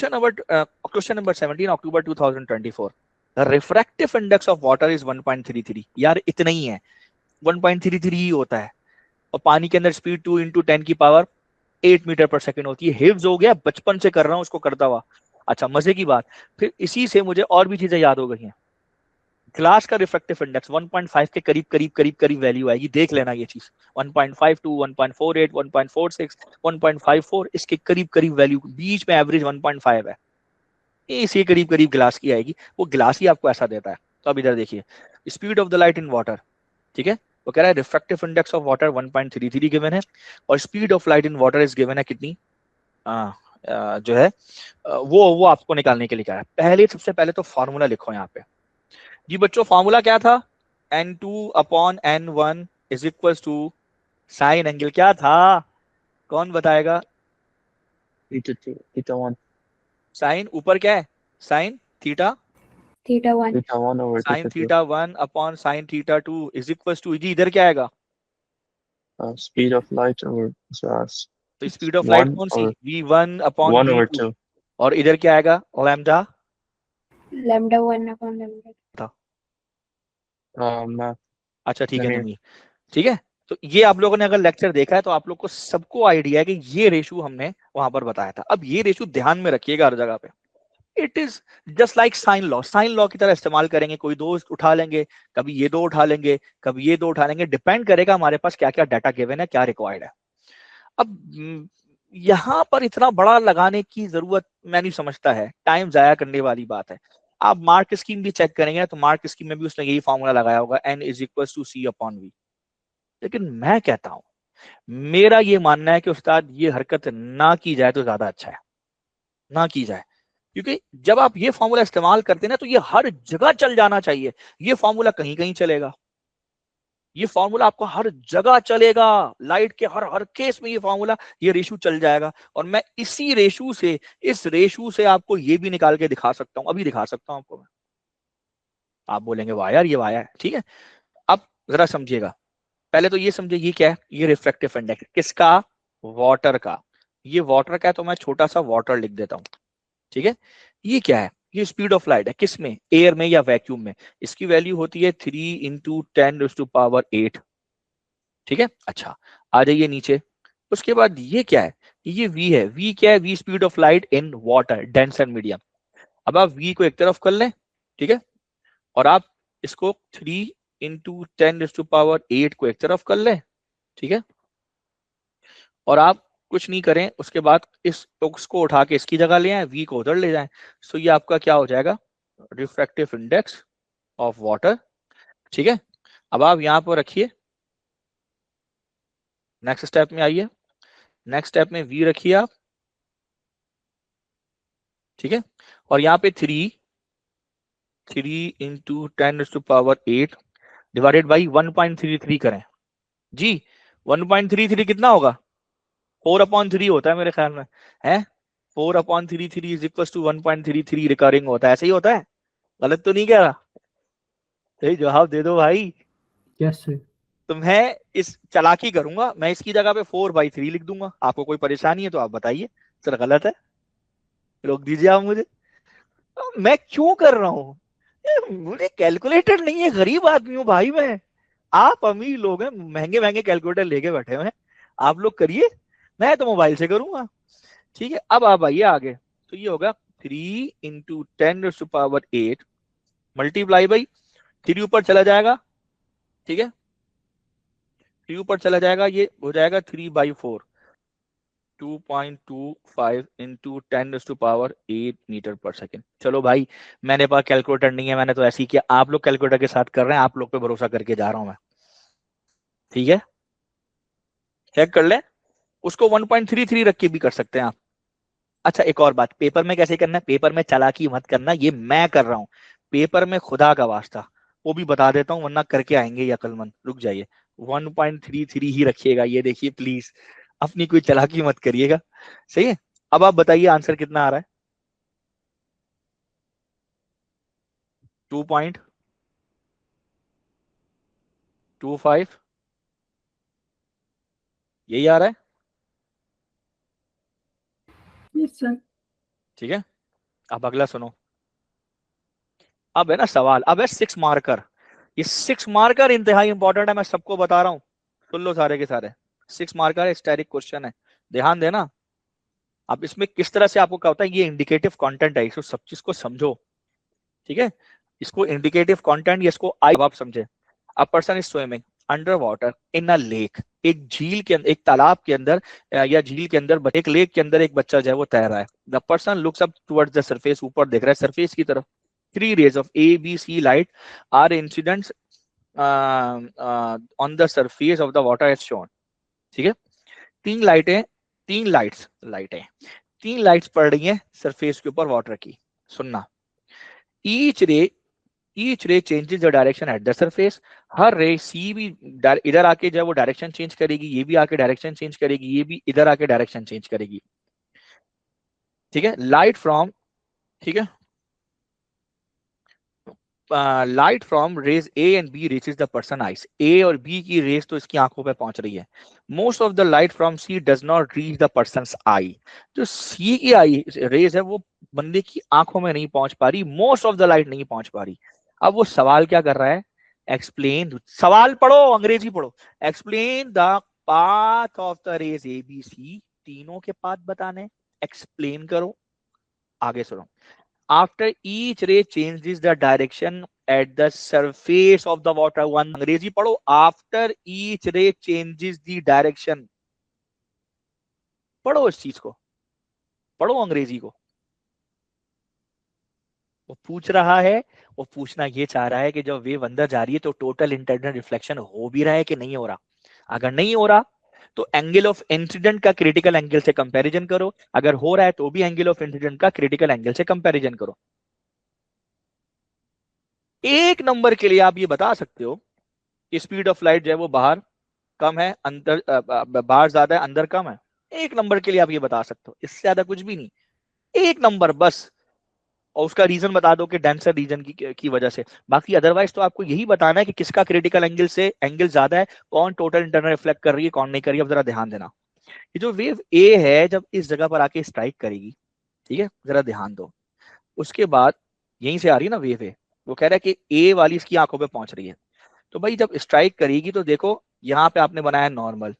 Question number 17 October 2024, the refractive index of water is 1.33। यार इतना ही है, 1.33 ही होता है, और पानी के अंदर स्पीड 2 × 10 की पावर 8 मीटर पर सेकंड होती है। हिफ्ज हो गया, बचपन से कर रहा हूं उसको करता हुआ। अच्छा, मजे की बात, फिर इसी से मुझे और भी चीजें याद हो गई हैं। ग्लास का रिफ्रैक्टिव इंडेक्स 1.5 के करीब करीब करीब करीब वैल्यू आएगी, देख लेना ये चीज। 1.52, 1.48, 1.46, 1.54, इसके करीब करीब वैल्यू, बीच में एवरेज 1.5 है, इसी करीब करीब ग्लास की आएगी। वो ग्लास ही आपको ऐसा देता है। तो अब इधर देखिए, speed of the light in water, ठीक है, वो कह रहा है refractive index of water 1.33 given है, और speed of light in water is given है कितनी, जो है वो आपको निकालने के लिए कहा है। पहले, सबसे पहले तो फॉर्मूला लिखो यहाँ पे जी बच्चों। फॉर्मूला क्या था, N2/N1 is equal to sine angle, क्या था, कौन बताएगा। थीटा 1 साइन ऊपर क्या है, sine theta, theta 1 over sine theta 2 theta 1 upon sine theta 2 is equal to, जी इधर क्या आएगा, speed of light over तो स्पीड ऑफ लाइट 1 कौन सी, or v1 upon 1 over v2, 2 और इधर क्या आएगा, लैम्डा λ1/λ। था। math अच्छा ठीक है linear नहीं, ठीक है। तो ये आप लोगों ने अगर लेक्चर देखा है तो आप लोग को सबको आइडिया है कि ये रेशो हमने वहां पर बताया था। अब ये रेशो ध्यान में रखिएगा हर जगह पे, it is just like sine law, sine law की तरह इस्तेमाल करेंगे। कोई दो उठा लेंगे, कभी ये दो उठा लेंगे, कभी ये दो उठा लेंगे, डिपेंड करेगा हमारे पास क्या क्या डाटा गिवन है, क्या रिक्वायर्ड है। अब यहाँ पर इतना बड़ा लगाने की जरूरत मैं नहीं समझता है, टाइम जाया करने वाली बात है। आप मार्क स्कीम भी चेक करेंगे तो मार्क स्कीम में भी उसने यही फॉर्मूला लगाया होगा, n is equal to c upon v. लेकिन मैं कहता हूं, मेरा ये मानना है कि उस्ताद ये हरकत ना की जाए तो ज्यादा अच्छा है, ना की जाए। क्योंकि जब आप ये फॉर्मूला इस्तेमाल करते हैं ना, तो ये हर जगह चल जाना चाहिए। ये फॉर्मूला कहीं कहीं चलेगा, ये फॉर्मूला आपको हर जगह चलेगा, लाइट के हर हर केस में ये फॉर्मूला, ये रेशू चल जाएगा। और मैं इसी रेशू से, इस रेशू से आपको ये भी निकाल के दिखा सकता हूं, अभी दिखा सकता हूं आपको मैं। आप बोलेंगे वाह यार ये वाया है, ठीक है। अब जरा समझिएगा, पहले तो ये समझिए ये क्या है, ये रिफ्रैक्टिव इंडेक्स किसका, वाटर का। ये वाटर का है तो मैं छोटा सा वाटर लिख देता हूं, ठीक है। ये क्या है, ये स्पीड ऑफ लाइट है, किस में, एयर में या वैक्यूम में। इसकी वैल्यू होती है 3 × 10⁸ ठीक है। अच्छा, आ जाइए नीचे। उसके बाद ये क्या है, ये v है। v क्या है, v speed of light in water, dense and medium. अब आप v को एक तरफ कर लें, ठीक है, और आप इसको 3 × 10⁸ को एक तरफ कर लें, ठीक है, और आप कुछ नहीं करें, उसके बाद इस को उठा के इसकी जगह ले आए, v को उधर ले जाएं। सो ये आपका क्या हो जाएगा, रिफ्रैक्टिव इंडेक्स ऑफ वाटर, ठीक है। अब आप यहाँ पर रखिए, नेक्स्ट स्टेप में आइए, नेक्स्ट स्टेप में v रखिए आप, ठीक है, और यहाँ पे 3 × 10⁸ डिवाइडेड बाई 1.33 करें जी। 1.33 कितना होगा, 4/3 होता है मेरे ख्याल में, है 4/33 इज इक्वल टू 1.33 रिकरिंग होता है, ऐसे ही होता है, गलत तो नहीं कह रहा, सही जवाब दे दो भाई। Yes sir. तो मैं इस चालाकी करूंगा, मैं इसकी जगह पे 4/3 लिख दूंगा। आपको कोई परेशानी है तो आप बताइए, सर गलत है, रोक दीजिए आप मुझे। मैं क्यों कर रहा हूँ, मुझे कैलकुलेटर नहीं है, गरीब आदमी हूँ भाई मैं। आप अमीर लोग हैं, महंगे महंगे कैलकुलेटर लेके बैठे हुए हैं, आप लोग करिए, मैं तो मोबाइल से करूंगा, ठीक है। अब आप आइए आगे, तो ये होगा 3 × 10⁸ मल्टीप्लाई बाई 3 ऊपर चला जाएगा, ठीक है, 3 ऊपर चला जाएगा, ये हो जाएगा 3/4, 2.25 × 10⁸ मीटर पर सेकेंड। चलो भाई, मैंने पास कैलकुलेटर नहीं है, मैंने तो ऐसे ही किया, आप लोग कैलकुलेटर के साथ कर रहे हैं, आप लोग पे भरोसा करके जा रहा हूं मैं, ठीक है, चेक कर ले। उसको 1.33 रख के भी कर सकते हैं आप। अच्छा एक और बात, पेपर में कैसे करना है, पेपर में चालाकी मत करना, ये मैं कर रहा हूँ, पेपर में खुदा का वास्ता वो भी बता देता हूँ, वरना करके आएंगे ये अकलमंद। रुक जाइए, 1.33 ही रखिएगा, ये देखिए प्लीज, अपनी कोई चालाकी मत करिएगा, सही है। अब आप बताइए आंसर कितना आ रहा है, 2.25 यही आ रहा है, यस सर। ठीक है। अब अगला सुनो, अब है ना सवाल, अब है 6 मार्कर। ये 6 मार्कर इंतहाई इंपॉर्टेंट है, मैं सबको बता रहा हूँ, सुन लो सारे के सारे। 6 मार्कर है, स्टैटिक क्वेश्चन है, ध्यान देना। अब इसमें किस तरह से आपको क्या होता है, ये इंडिकेटिव कंटेंट है, इसको सब चीज को समझो, ठीक है। इसको इंडिकेटिव कंटेंट, इसको आई आप समझे। A person is swimming under water in a lake, एक झील के अंदर, एक तालाब के अंदर या झील के अंदर, एक लेक के अंदर एक बच्चा जो है वो तैर रहा है। The person looks up towards the surface, ऊपर देख रहा है सरफेस की तरफ। 3 rays of A, B, C light are incidents on the surface of the water as shown। ठीक है, तीन लाइटें, तीन लाइटें, तीन लाइट्स पड़ रही हैं सरफेस के ऊपर वाटर की। सुनना, each ray, each ray changes the direction at the surface. हर रे, सी भी इधर आके जो है वो डायरेक्शन चेंज करेगी, ये भी आके डायरेक्शन चेंज करेगी, ये भी इधर आके डायरेक्शन चेंज करेगी, ठीक है। लाइट फ्रॉम, ठीक है, light from rays A and B reaches the person eyes. A और बी की रेज तो इसकी आंखों पे पहुंच रही है। Most of the light from C does not reach the person eye. जो सी की आई रेज है वो बंदे की आंखों में नहीं पहुंच पा रही, मोस्ट ऑफ द लाइट नहीं पहुंच पा रही। अब वो सवाल क्या कर रहा है, एक्सप्लेन, सवाल पढ़ो, अंग्रेजी पढ़ो। Explain the path of the rays A B C, तीनों के पाथ बताने, एक्सप्लेन करो। आगे सुनो, after each ray changes the direction at the surface of the water, one, अंग्रेजी पढ़ो, after each ray changes the direction, पढ़ो इस चीज को, पढ़ो अंग्रेजी को। वो पूछ रहा है, वो पूछना ये चाह रहा है कि जब वेव अंदर जा रही है तो टोटल इंटरनल रिफ्लेक्शन हो भी रहा है कि नहीं हो रहा। अगर नहीं हो रहा तो एंगल ऑफ इंसिडेंट का क्रिटिकल एंगल से कंपैरिजन करो, अगर हो रहा है तो भी एंगल ऑफ इंसिडेंट का क्रिटिकल एंगल से कंपैरिजन करो। एक नंबर के लिए आप ये बता सकते हो स्पीड ऑफ लाइट जो है वो बाहर कम है, अंदर बाहर ज्यादा है, अंदर कम है। एक नंबर के लिए आप ये बता सकते हो, इससे ज्यादा कुछ भी नहीं, एक नंबर बस। और उसका रीजन बता दो कि डेंसर रीजन की वजह से। बाकी अदरवाइज तो आपको यही बताना है कि किसका क्रिटिकल एंगल से एंगल ज्यादा है, कौन टोटल इंटरनल रिफ्लेक्ट कर रही है, कौन नहीं कर रही है। अब जरा ध्यान देना, ये जो वेव ए है जब इस जगह पर आके स्ट्राइक करेगी, ठीक है, जरा ध्यान दो, उसके बाद यहीं से आ रही है ना वेव ए, वो कह रहा है कि ए वाली इसकी आंखों पे पहुंच रही है। तो भाई जब स्ट्राइक करेगी तो देखो यहाँ पे आपने बनाया नॉर्मल,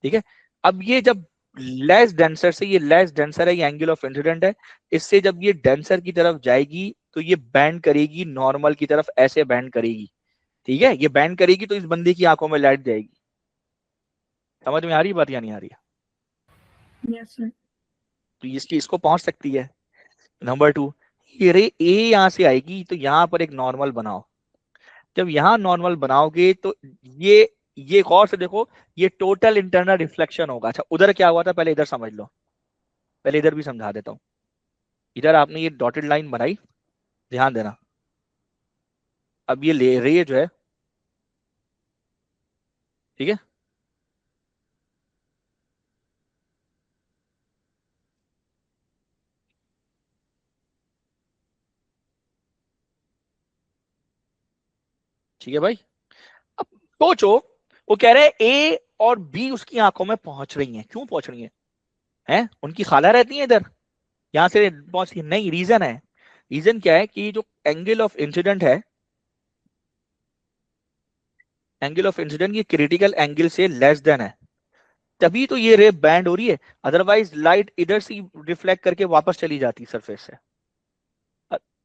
ठीक है। अब ये जब लेस डेंसर से, ये लेस डेंसर है, ये एंगल ऑफ इंसिडेंट है, इससे जब ये डेंसर की तरफ जाएगी तो ये बैंड करेगी नॉर्मल की तरफ, ऐसे बैंड करेगी, ठीक है। ये बैंड करेगी तो इस बंदे की आंखों में लाइट जाएगी। समझ में आ रही बात या नहीं आ रही है? Yes sir. तो इसकी इसको पहुंच सकती है। नंबर 2, ये रे ए यहाँ से आएगी तो यहाँ पर एक नॉर्मल बनाओ। जब यहाँ नॉर्मल बनाओगे तो ये गौर से देखो, ये टोटल इंटरनल रिफ्लेक्शन होगा। अच्छा उधर क्या हुआ था पहले इधर समझ लो, पहले इधर भी समझा देता हूँ। इधर आपने ये डॉटेड लाइन बनाई, ध्यान देना। अब ये ले रे जो है, ठीक है, ठीक है भाई। अब सोचो, वो कह रहे हैं ए और बी उसकी आंखों में पहुंच रही हैं, क्यों पहुंच रही हैं? उनकी खाला रहती है इधर, यहां से पहुंच, नहीं, रीजन है। रीजन क्या है कि जो एंगल ऑफ इंसिडेंट है, एंगल ऑफ इंसिडेंट ये क्रिटिकल एंगल से लेस देन है, तभी तो ये रे बैंड हो रही है। अदरवाइज लाइट इधर से रिफ्लेक्ट करके वापस चली जाती सरफेस से।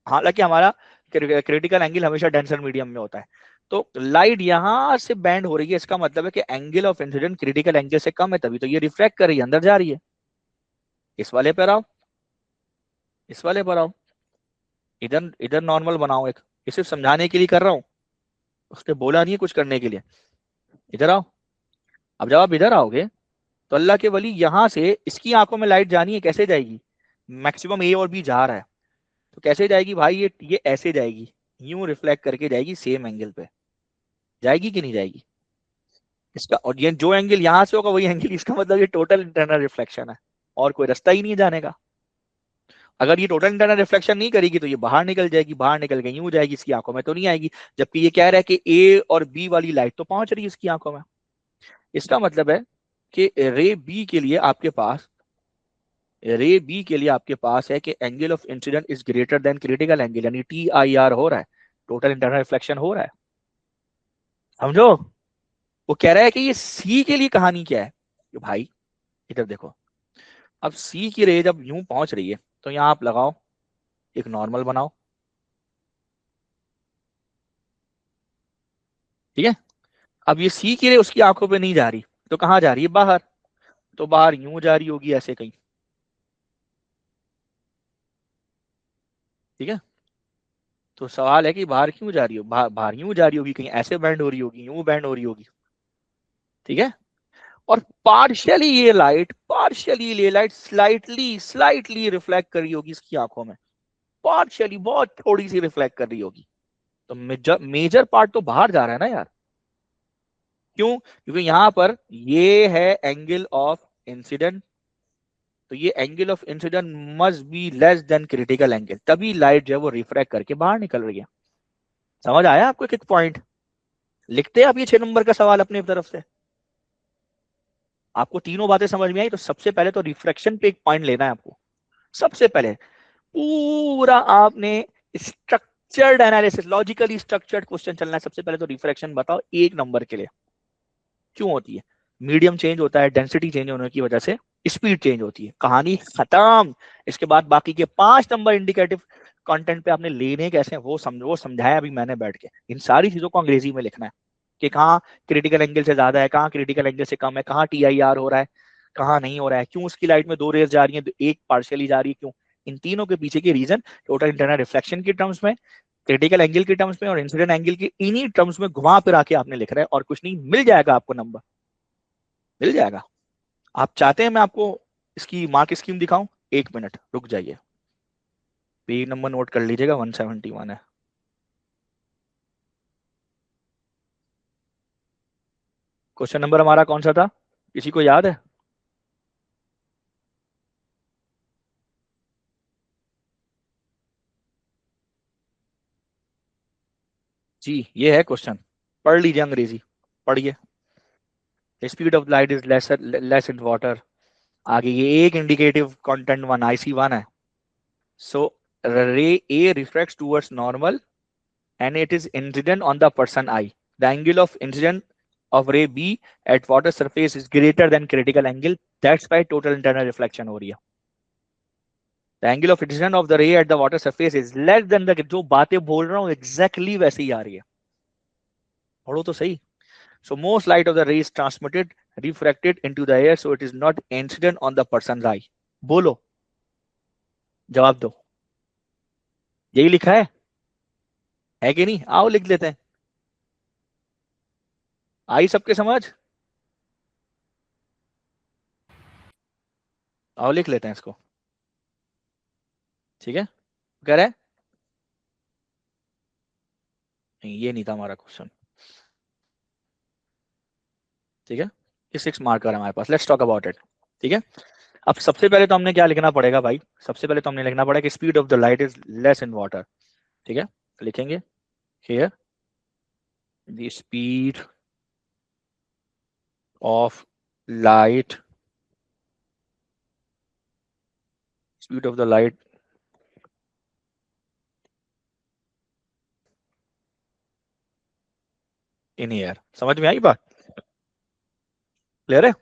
हालांकि हमारा क्रिटिकल एंगल हमेशा डेंसर मीडियम में होता है। तो लाइट यहां से बैंड हो रही है, इसका मतलब है कि angle of incident critical angle से कम है, तभी तो ये रिफ्लेक्ट कर रही है, अंदर जा रही है। इस वाले पर आओ, इस वाले पर आओ, इधर इधर नॉर्मल बनाओ एक, ये सिर्फ समझाने के लिए कर रहा हूँ, उसने बोला नहीं है कुछ करने के लिए। इधर आओ। अब जब आप इधर आओगे तो अल्लाह के वली यहां से इसकी आंखों में लाइट जानी है, कैसे जाएगी? मैक्सिमम ए और बी जा रहा है, तो कैसे जाएगी भाई? ये ऐसे जाएगी, यूं रिफ्लेक्ट करके जाएगी सेम एंगल पे, जाएगी कि नहीं जाएगी? इसका, और ये जो एंगल यहां से होगा वही एंगल, इसका मतलब ये टोटल इंटरनल रिफ्लेक्शन है, और कोई रास्ता ही नहीं जाने का। अगर ये टोटल इंटरनल रिफ्लेक्शन नहीं करेगी तो ये बाहर निकल जाएगी, बाहर निकल के यूं जाएगी, इसकी आंखों में तो नहीं आएगी। जबकि ये कह रहा है कि ए और बी वाली लाइट तो पहुंच रही है इसकी आंखों में। इसका मतलब है कि रे बी के लिए आपके पास रे बी के लिए आपके पास है कि angle of incident is greater than critical angle, यानी TIR हो रहा है, टोटल इंटरनल रिफ्लेक्शन हो रहा है। समझो, वो कह रहा है कि ये सी के लिए कहानी क्या है कि भाई इधर देखो, अब सी की रे जब यूं पहुंच रही है तो यहां आप लगाओ, एक नॉर्मल बनाओ, ठीक है। अब ये सी की रे उसकी आंखों पे नहीं जा रही, तो कहाँ जा रही है, बाहर, तो बाहर यूं जा रही होगी ऐसे कहीं, ठीक है। तो सवाल है कि बाहर क्यों जा रही हो, बाहर यूं जा रही होगी, कहीं ऐसे बैंड हो रही होगी, यूं बैंड हो रही होगी, ठीक है। और पार्शियली ये लाइट स्लाइटली स्लाइटली रिफ्लेक्ट कर रही होगी इसकी आंखों में, पार्शियली बहुत थोड़ी सी रिफ्लेक्ट कर रही होगी। तो मेजर मेजर पार्ट तो बाहर जा रहा है ना यार, क्यों, क्योंकि यहां पर ये है एंगल ऑफ इंसिडेंट, तो ये angle of incident must be less than critical angle, तभी लाइट जो है वो रिफ्रैक्ट करके बाहर निकल रही है। समझ आया आपको एक एक पॉइंट? लिखते हैं आप ये 6 नंबर का सवाल अपनी तरफ से। आपको तीनों बातें समझ में आई, तो सबसे पहले तो रिफ्रैक्शन पे एक पॉइंट लेना है आपको। सबसे पहले पूरा आपने structured analysis, logically structured question चलना है। सबसे पहले तो रिफ्रैक्शन बताओ 1 नंबर के लिए क्यों होती है। मीडियम चेंज होता है, डेंसिटी चेंज होने की वजह से स्पीड चेंज होती है, कहानी खत्म। इसके बाद बाकी के 5 नंबर इंडिकेटिव कंटेंट पे आपने लेने कैसे हैं वो समझाया अभी मैंने बैठ के। इन सारी चीजों को अंग्रेजी में लिखना है कि कहाँ क्रिटिकल एंगल से ज्यादा है, कहाँ क्रिटिकल एंगल से कम है, कहाँ TIR हो रहा है, कहाँ नहीं हो रहा है, क्यों उसकी लाइट में 2 रेज जा रही है, एक पार्शियली जा रही है, क्यों। इन तीनों के पीछे के रीजन टोटल इंटरनल रिफ्लेक्शन के टर्म्स में, क्रिटिकल एंगल के टर्म्स में और इंसिडेंट एंगल के इन्हीं टर्म्स में घुमा फिरा के आपने लिख रहा है, और कुछ नहीं, मिल जाएगा आपको नंबर, मिल जाएगा। आप चाहते हैं मैं आपको इसकी मार्क स्कीम दिखाऊं? 1 मिनट रुक जाइए, पेज नंबर नोट कर लीजिएगा, 171 है। क्वेश्चन नंबर हमारा कौन सा था, किसी को याद है? जी ये है क्वेश्चन, पढ़ लीजिए अंग्रेजी, पढ़िए। Speed of light is less in water, आगे ये एक इंडिकेटिव कंटेंट वन IC1 है। So ray A reflects towards normal and it is incident on the person eye. The angle of incident of ray B at water surface is greater than critical angle. That's why total internal reflection हो रही है। The angle of incident of the ray at the water surface is less than the, जो बातें बोल रहा हूँ exactly वैसे ही आ रही है, पढ़ो तो सही। So most light of the ray is transmitted, refracted into the air, so it is not incident on the person's eye. बोलो, जवाब दो, यही लिखा है कि नहीं? आओ लिख लेते हैं, आई सबके समझ, आओ लिख लेते हैं इसको, ठीक है। कह रहे हैं नहीं, ये नहीं था हमारा क्वेश्चन, ठीक है। ये 6 मार्कर है हमारे पास, लेट्स टॉक अबाउट इट, ठीक है। अब सबसे पहले तो हमने क्या लिखना पड़ेगा भाई, सबसे पहले तो हमने लिखना पड़ेगा कि speed of the light is less in water, ठीक है। लिखेंगे here the speed of light, speed of the light in air. समझ में आई बात, क्लियर है?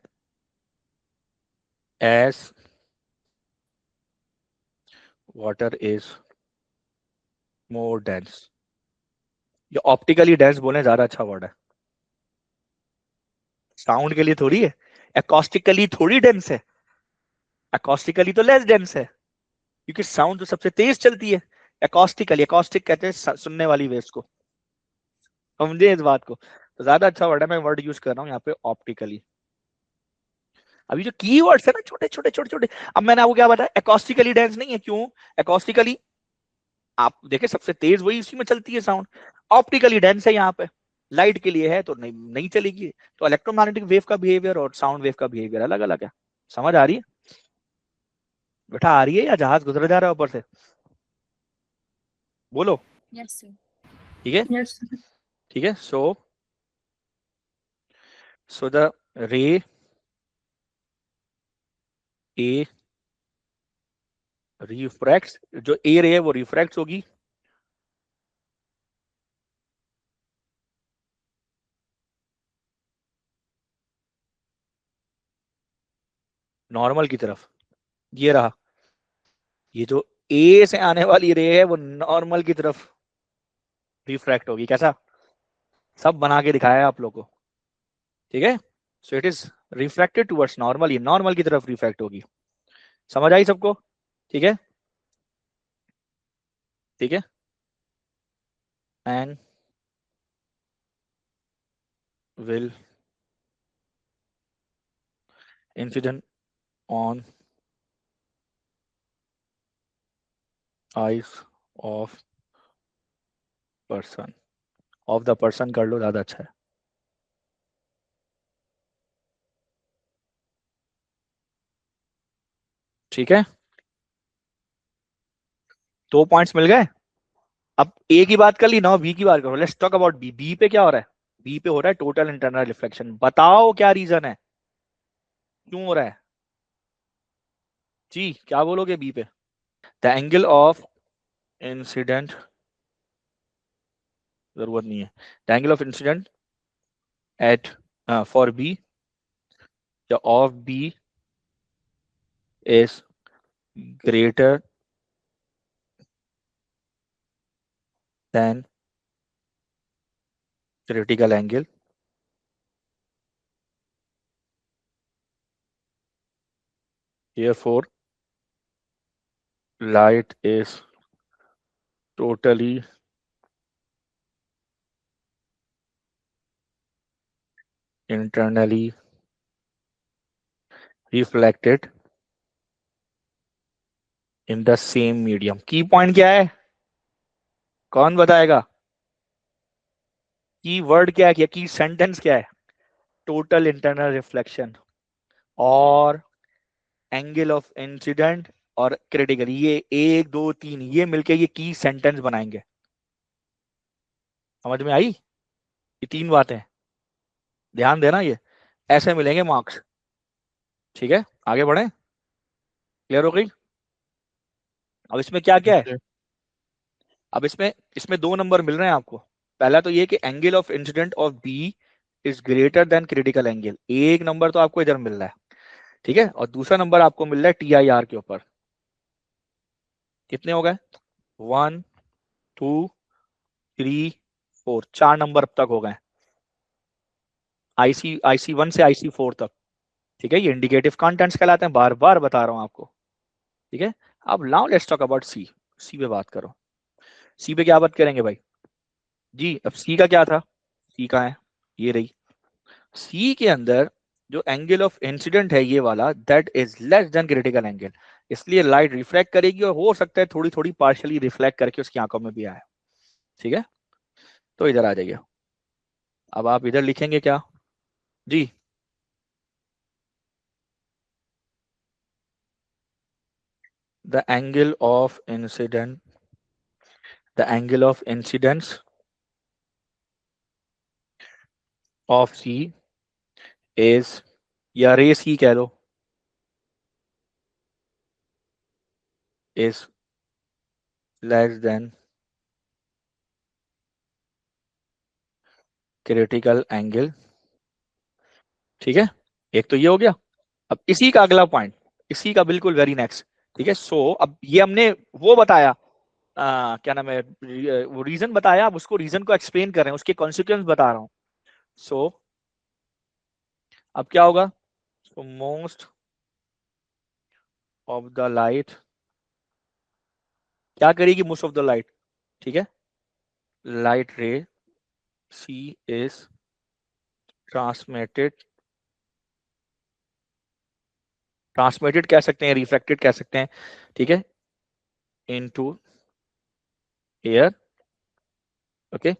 As water is more dense, ये ऑप्टिकली डेंस बोले ज्यादा अच्छा वर्ड है, साउंड के लिए थोड़ी है, एकॉस्टिकली थोड़ी डेंस है, एकॉस्टिकली तो लेस डेंस है, क्योंकि साउंड तो सबसे तेज चलती है। एकॉस्टिकली, एकॉस्टिक कहते हैं सुनने वाली वेव्स को, समझे इस बात को। तो ज्यादा अच्छा वर्ड है, मैं वर्ड यूज कर रहा हूँ यहाँ पे ऑप्टिकली। अभी जो की वर्ड्स है ना, छोटे छोटे छोटे छोटे, अब मैंने आपको क्या बताया, एकॉस्टिकली डेंस नहीं है, क्यों? एकॉस्टिकली आप देखे सबसे तेज वही उसी में चलती है साउंड, ऑप्टिकली डेंस है यहाँ पे, लाइट के लिए है तो नहीं नहीं चलेगी। तो इलेक्ट्रोमैग्नेटिक वेव का बिहेवियर और साउंड वेव का बिहेवियर अलग अलग है। समझ आ रही है बेटा, आ रही है या जहाज गुजर जा रहा है ऊपर से? बोलो। Yes sir. ठीक है, यस सर। ठीक है। सो द रे ए रिफ्रैक्ट, जो ए रे है वो रिफ्रैक्ट होगी, नॉर्मल की तरफ। ये रहा, ये जो ए से आने वाली रे है वो नॉर्मल की तरफ रिफ्रैक्ट होगी। कैसा? सब बना के दिखाया है आप लोग को, ठीक है। So it is refracted towards normal, ये नॉर्मल की तरफ रिफ्रैक्ट होगी। समझ आई सबको? ठीक है, ठीक है। And will incident on eyes of person, of the person कर लो, ज्यादा अच्छा है। ठीक है, 2 पॉइंट्स मिल गए। अब ए की बात कर ली, ना बी की बात करो। Let's talk about B. B पे क्या हो रहा है? बी पे हो रहा है टोटल इंटरनल रिफ्लेक्शन। बताओ क्या रीजन है, क्यों हो रहा है? जी, क्या बोलोगे बी पे? द एंगल ऑफ इंसिडेंट, जरूरत नहीं है। The angle of incident at for B of B is greater than critical angle, therefore light is totally internally reflected in the same medium। की पॉइंट क्या है, कौन बताएगा? की वर्ड क्या है, की सेंटेंस क्या है? टोटल इंटरनल रिफ्लेक्शन और एंगल ऑफ इंसिडेंट और क्रिटिकल, ये एक दो तीन ये मिलके ये की सेंटेंस बनाएंगे। समझ में आई? ये तीन बातें, ध्यान देना, ये ऐसे मिलेंगे मार्क्स। ठीक है, आगे बढ़े, क्लियर हो गई? अब इसमें क्या क्या है? Okay. अब इसमें इसमें 2 नंबर मिल रहे हैं आपको। पहला तो ये कि angle of incident of B is greater than critical angle, एक नंबर तो आपको इधर मिल रहा है, ठीक है। और दूसरा नंबर आपको मिल रहा है टी आई आर के ऊपर। कितने हो गए? 1, 2, 3, 4, 4 नंबर अब तक हो गए, IC1 से IC4 तक। ठीक है, ये इंडिकेटिव कंटेंट्स कहलाते हैं, बार बार बता रहा हूं आपको। ठीक है, अब now let's talk about C. सी पे बात करो। सी पे क्या बात करेंगे भाई? जी, अब सी का क्या था? सी का है, ये रही। सी के अंदर जो एंगल ऑफ इंसिडेंट है ये वाला, that is less than critical angle, इसलिए लाइट रिफ्लेक्ट करेगी और हो सकता है थोड़ी थोड़ी पार्शियली रिफ्लेक्ट करके उसकी आंखों में भी आए। ठीक है, तो इधर आ जाइए। अब आप इधर लिखेंगे क्या? जी, the angle of incident, the angle of incidence of C is, या रे सी कह लो, is less than critical angle. ठीक है, एक तो ये हो गया। अब इसी का अगला पॉइंट, इसी का बिल्कुल वेरी नेक्स्ट। ठीक है, सो अब ये हमने वो बताया, क्या नाम है, वो रीजन बताया, अब उसको रीजन को एक्सप्लेन कर रहे हैं, उसके कॉन्सिक्वेंस बता रहा हूं। सो अब क्या होगा? So most of the light, क्या करेगी मोस्ट ऑफ द लाइट? ठीक है, लाइट रे सी इज ट्रांसमिटेड, ट्रांसमिटेड कह सकते हैं, रिफ्लेक्टेड कह सकते हैं, ठीक है, into air. Okay,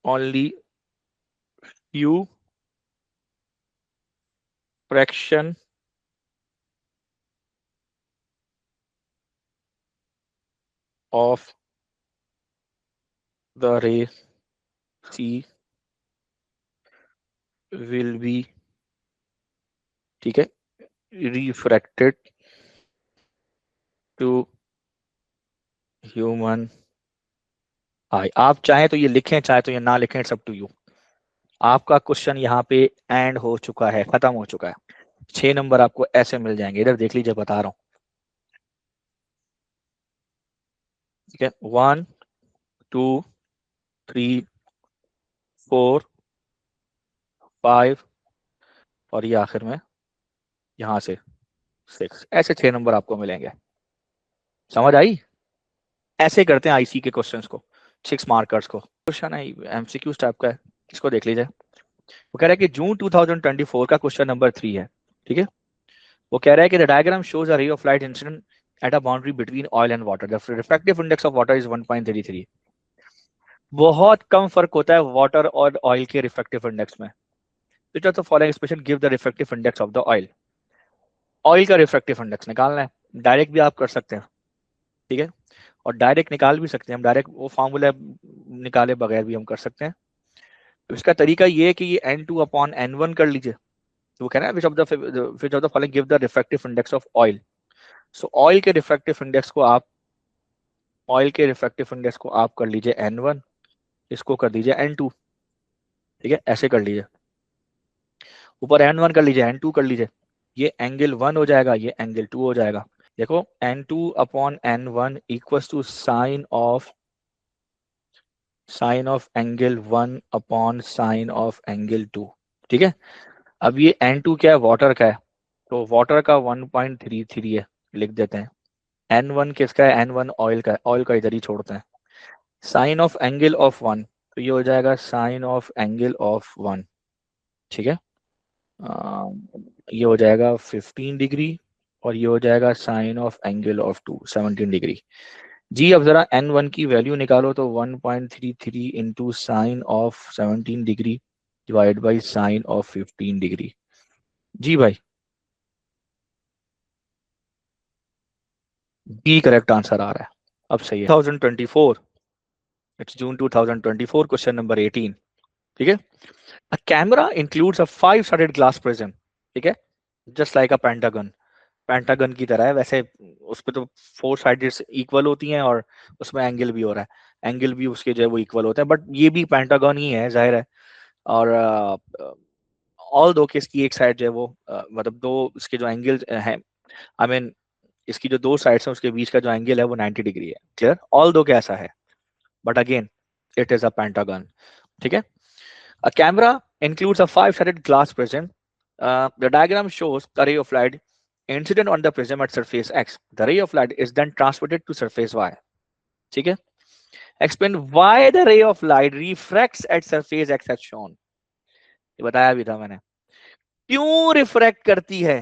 only few fraction of the ray C will be, ठीक है, रिफ्रैक्टेड टू ह्यूमन आई। आप चाहें तो ये लिखें, चाहे तो ये ना लिखें, इट्स अप टू यू। आपका क्वेश्चन यहाँ पे एंड हो चुका है, खत्म हो चुका है। 6 नंबर आपको ऐसे मिल जाएंगे, इधर देख लीजिए, बता रहा हूँ। ठीक है, 1 2 3 4 5 और ये आखिर में यहाँ से 6, ऐसे 6 नंबर आपको मिलेंगे। समझ आई? ऐसे करते हैं आईसी के क्वेश्चंस को, 6 मार्कर्स को। क्वेश्चन है एमसीक्यूज टाइप का है, इसको देख लीजिए। वो कह रहा है कि जून 2024 का क्वेश्चन नंबर 3 है। ठीक है, वो कह रहा है कि द डायग्राम शोज अ रे of light incident at a boundary between oil and water, the refractive index of water is 1.33। बहुत कम फर्क होता है वाटर और ऑयल के रिफ्रैक्टिव इंडेक्स में। Which of the following expression give the refractive index of the oil. Oil का refractive index निकालना है, डायरेक्ट भी आप कर सकते हैं। ठीक है, और डायरेक्ट निकाल भी सकते हैं हम, डायरेक्ट वो फार्मूला निकाले बगैर भी हम कर सकते हैं। तो इसका तरीका ये है कि ये n2/n1 कर लीजिए। तो वो कह रहा है which of the following give the refractive index of oil. So oil के रिफ्रैक्टिव इंडेक्स को आप कर लीजिए n1, इसको कर दीजिए n2। ठीक है, ऐसे कर लीजिए, ऊपर n1 कर लीजिए, n2 कर लीजिए, ये एंगल 1 हो जाएगा, ये एंगल 2 हो जाएगा। देखो n2/n1 equals to sine of angle 1 upon sine of angle 2। ठीक है, अब ये n2 क्या है, वाटर का है, तो वाटर का 1.33 है, लिख देते हैं। n1 किसका है, n1 ऑयल का है, ऑयल का इधर ही छोड़ते हैं। साइन ऑफ एंगल ऑफ 1, तो ये हो जाएगा साइन ऑफ एंगल ऑफ 1। ठीक है, ये हो जाएगा 15 डिग्री, और ये हो जाएगा sine of angle of 2 17 degree. जी अब जरा n1 की वैल्यू निकालो, तो 1.33 into sine of 17 degree divide by sine of 15 degree. जी भाई, बी करेक्ट आंसर आ रहा है, अब सही है। 2024, इट्स जून 2024, क्वेश्चन नंबर 18। ठीक है, a camera includes a 5-sided glass prism. ठीक है, जस्ट लाइक अ पेंटागन, पेंटागन की तरह है वैसे। उस पे तो 4 साइडेड इक्वल होती हैं, और उसमें एंगल भी हो रहा है, एंगल भी उसके जो है वो इक्वल होते हैं, बट ये भी पेंटागन ही है, जाहिर है। और ऑल दो के इसकी एक साइड जो है वो मतलब दो इसके जो एंगल हैं, आई मीन इसकी जो दो साइड्स हैं उसके बीच का जो एंगल है वो 90 डिग्री है। क्लियर, ऑल दो कैसा है, but again it is a pentagon. ठीक है, a camera includes a 5-sided glass prism. The diagram shows the ray of light incident on the prism at surface X. The ray of light is then transmitted to surface Y. ठीक है, explain why the ray of light refracts at surface X as shown. ये बताया भी था मैंने, क्यों refract करती है,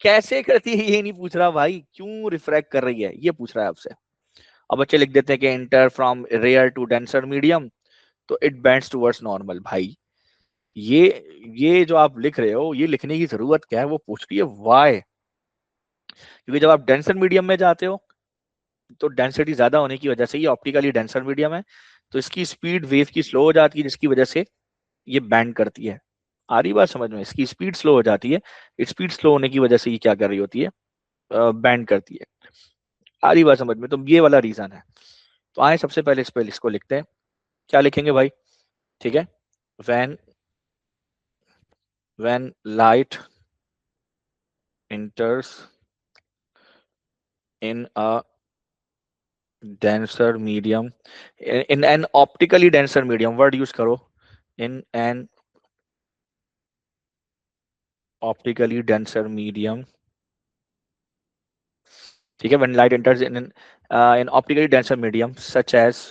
कैसे करती है ये नहीं पूछ रहा भाई, क्यों रिफ्रैक्ट कर रही है ये पूछ रहा है आपसे। अब बच्चे लिख देते हैं कि enter from rare to denser medium, तो इट बेंड्स टुवर्ड्स नॉर्मल। भाई ये ये जो आप लिख रहे हो, ये लिखने की जरूरत क्या है, वो पूछ रही है वाई। क्योंकि जब आप डेंसर मीडियम में जाते हो तो डेंसिटी ज्यादा होने की वजह से ये ऑप्टिकली डेंसर मीडियम है, तो इसकी स्पीड वेव की स्लो हो जाती है, जिसकी वजह से ये बैंड करती है। आ रही बात समझ में, इसकी स्पीड स्लो हो जाती है, स्पीड स्लो होने की वजह से ये क्या कर रही होती है, बैंड करती है। आ रही बात समझ में, तो ये वाला रीजन है। तो आए सबसे पहले इस पे इसको लिखते हैं, क्या लिखेंगे भाई। ठीक है, when light enters in a denser medium, in an optically denser medium, word use करो, in an optically denser medium। ठीक है, when light enters in an optically denser medium such as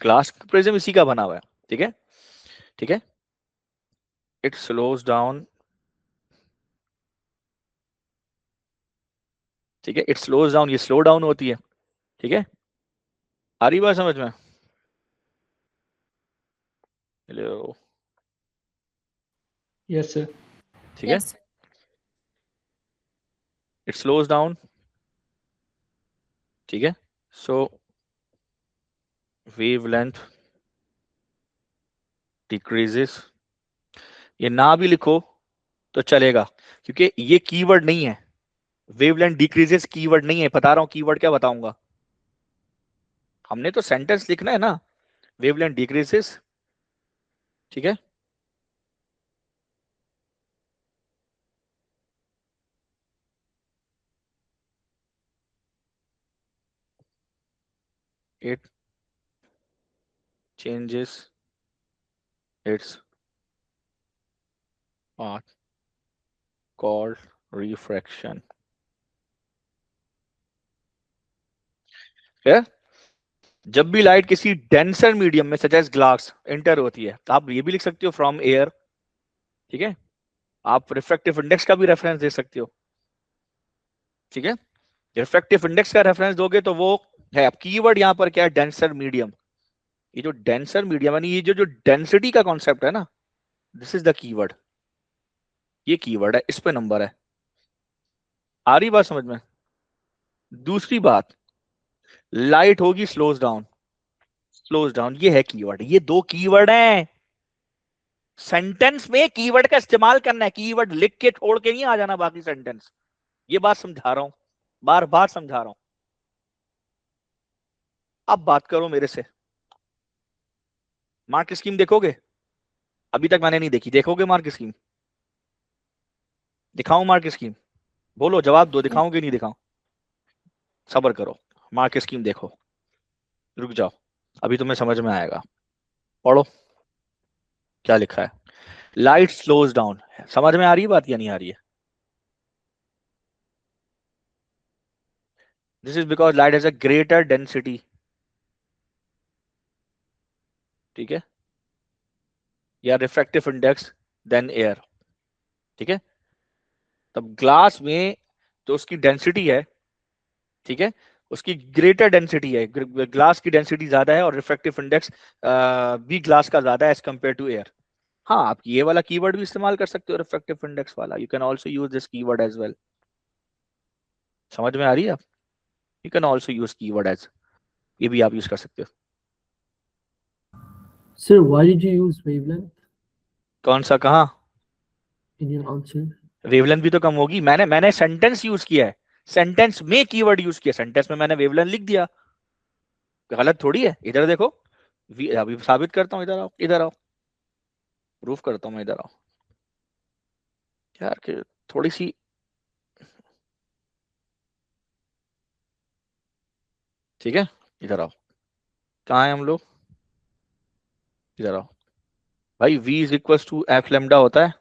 glass prism, इसी का बना हुआ है। ठीक है, ठीक है, it slows down। ठीक है, it slows down, ये स्लो डाउन होती है। ठीक है, आ रही बात समझ में। Hello, Yes, sir. ठीक है, it slows down। ठीक है, so wavelength decreases। ये ना भी लिखो तो चलेगा, क्योंकि ये कीवर्ड नहीं है, वेवलेंथ डिक्रीजेस कीवर्ड नहीं है। बता रहा हूं कीवर्ड क्या बताऊंगा, हमने तो सेंटेंस लिखना है ना, वेवलेंथ डिक्रीजेस, ठीक है। It changes its path called refraction. जब भी लाइट किसी डेंसर मीडियम में सच एज ग्लास एंटर होती है, तो आप ये भी लिख सकते हो फ्रॉम एयर, ठीक है। आप रिफ्रैक्टिव इंडेक्स का भी रेफरेंस दे सकते हो, ठीक है। रिफ्रैक्टिव इंडेक्स का रेफरेंस दोगे तो वो है। अब कीवर्ड यहाँ पर क्या है, डेंसर मीडियम। ये जो डेंसर मीडियम यानी ये जो जो डेंसिटी का कॉन्सेप्ट है ना, दिस इज द कीवर्ड। ये कीवर्ड है, इस पे नंबर है। आ रही बात समझ में। दूसरी बात, लाइट होगी स्लोज डाउन, स्लोज डाउन, ये है कीवर्ड। ये दो कीवर्ड हैं। सेंटेंस में कीवर्ड का इस्तेमाल करना है, कीवर्ड लिख के छोड़ के नहीं आ जाना बाकी सेंटेंस। ये बात समझा रहा हूं, बार बार समझा रहा हूं। अब बात करो मेरे से, मार्क स्कीम देखोगे? अभी तक मैंने नहीं देखी, देखोगे मार्क स्कीम? दिखाऊं मार्क स्कीम? बोलो, जवाब दो, दिखाऊं कि नहीं दिखाऊं? सबर करो, मार्क स्कीम देखो, रुक जाओ, अभी तुम्हें समझ में आएगा। पढ़ो क्या लिखा है। लाइट स्लोज डाउन, समझ में आ रही है बात या नहीं आ रही है? This is because light has a greater density, ठीक है, या रिफ्रैक्टिव इंडेक्स देन एयर, ठीक है। तब ग्लास में जो उसकी डेंसिटी है, ठीक है, उसकी ग्रेटर डेंसिटी है, ग्लास की डेंसिटी ज्यादा है और रिफ्रैक्टिव इंडेक्स भी ग्लास का ज्यादा है एज कंपेयर टू एयर। हाँ, आप ये वाला कीवर्ड भी इस्तेमाल कर सकते हो, रिफ्रैक्टिव इंडेक्स वाला। You can also use this keyword as well. समझ में आ रही है आप? You can also use keyword as, ये भी आप यूज कर सकते हो। Sir, why did you use wavelength कौन सा, कहाँ? in your answer? वेवलेंथ भी तो कम होगी। मैंने सेंटेंस यूज किया है, सेंटेंस में कीवर्ड यूज किया, सेंटेंस में मैंने वेवलेंथ लिख दिया, गलत थोड़ी है। इधर देखो, अभी साबित करता हूँ, इधर आओ, इधर आओ, प्रूफ करता हूँ मैं, इधर आओ यार, कि थोड़ी सी, ठीक है, इधर आओ। कहाँ है हम लोग? इधर आओ भाई। v is equal to f lambda होता है।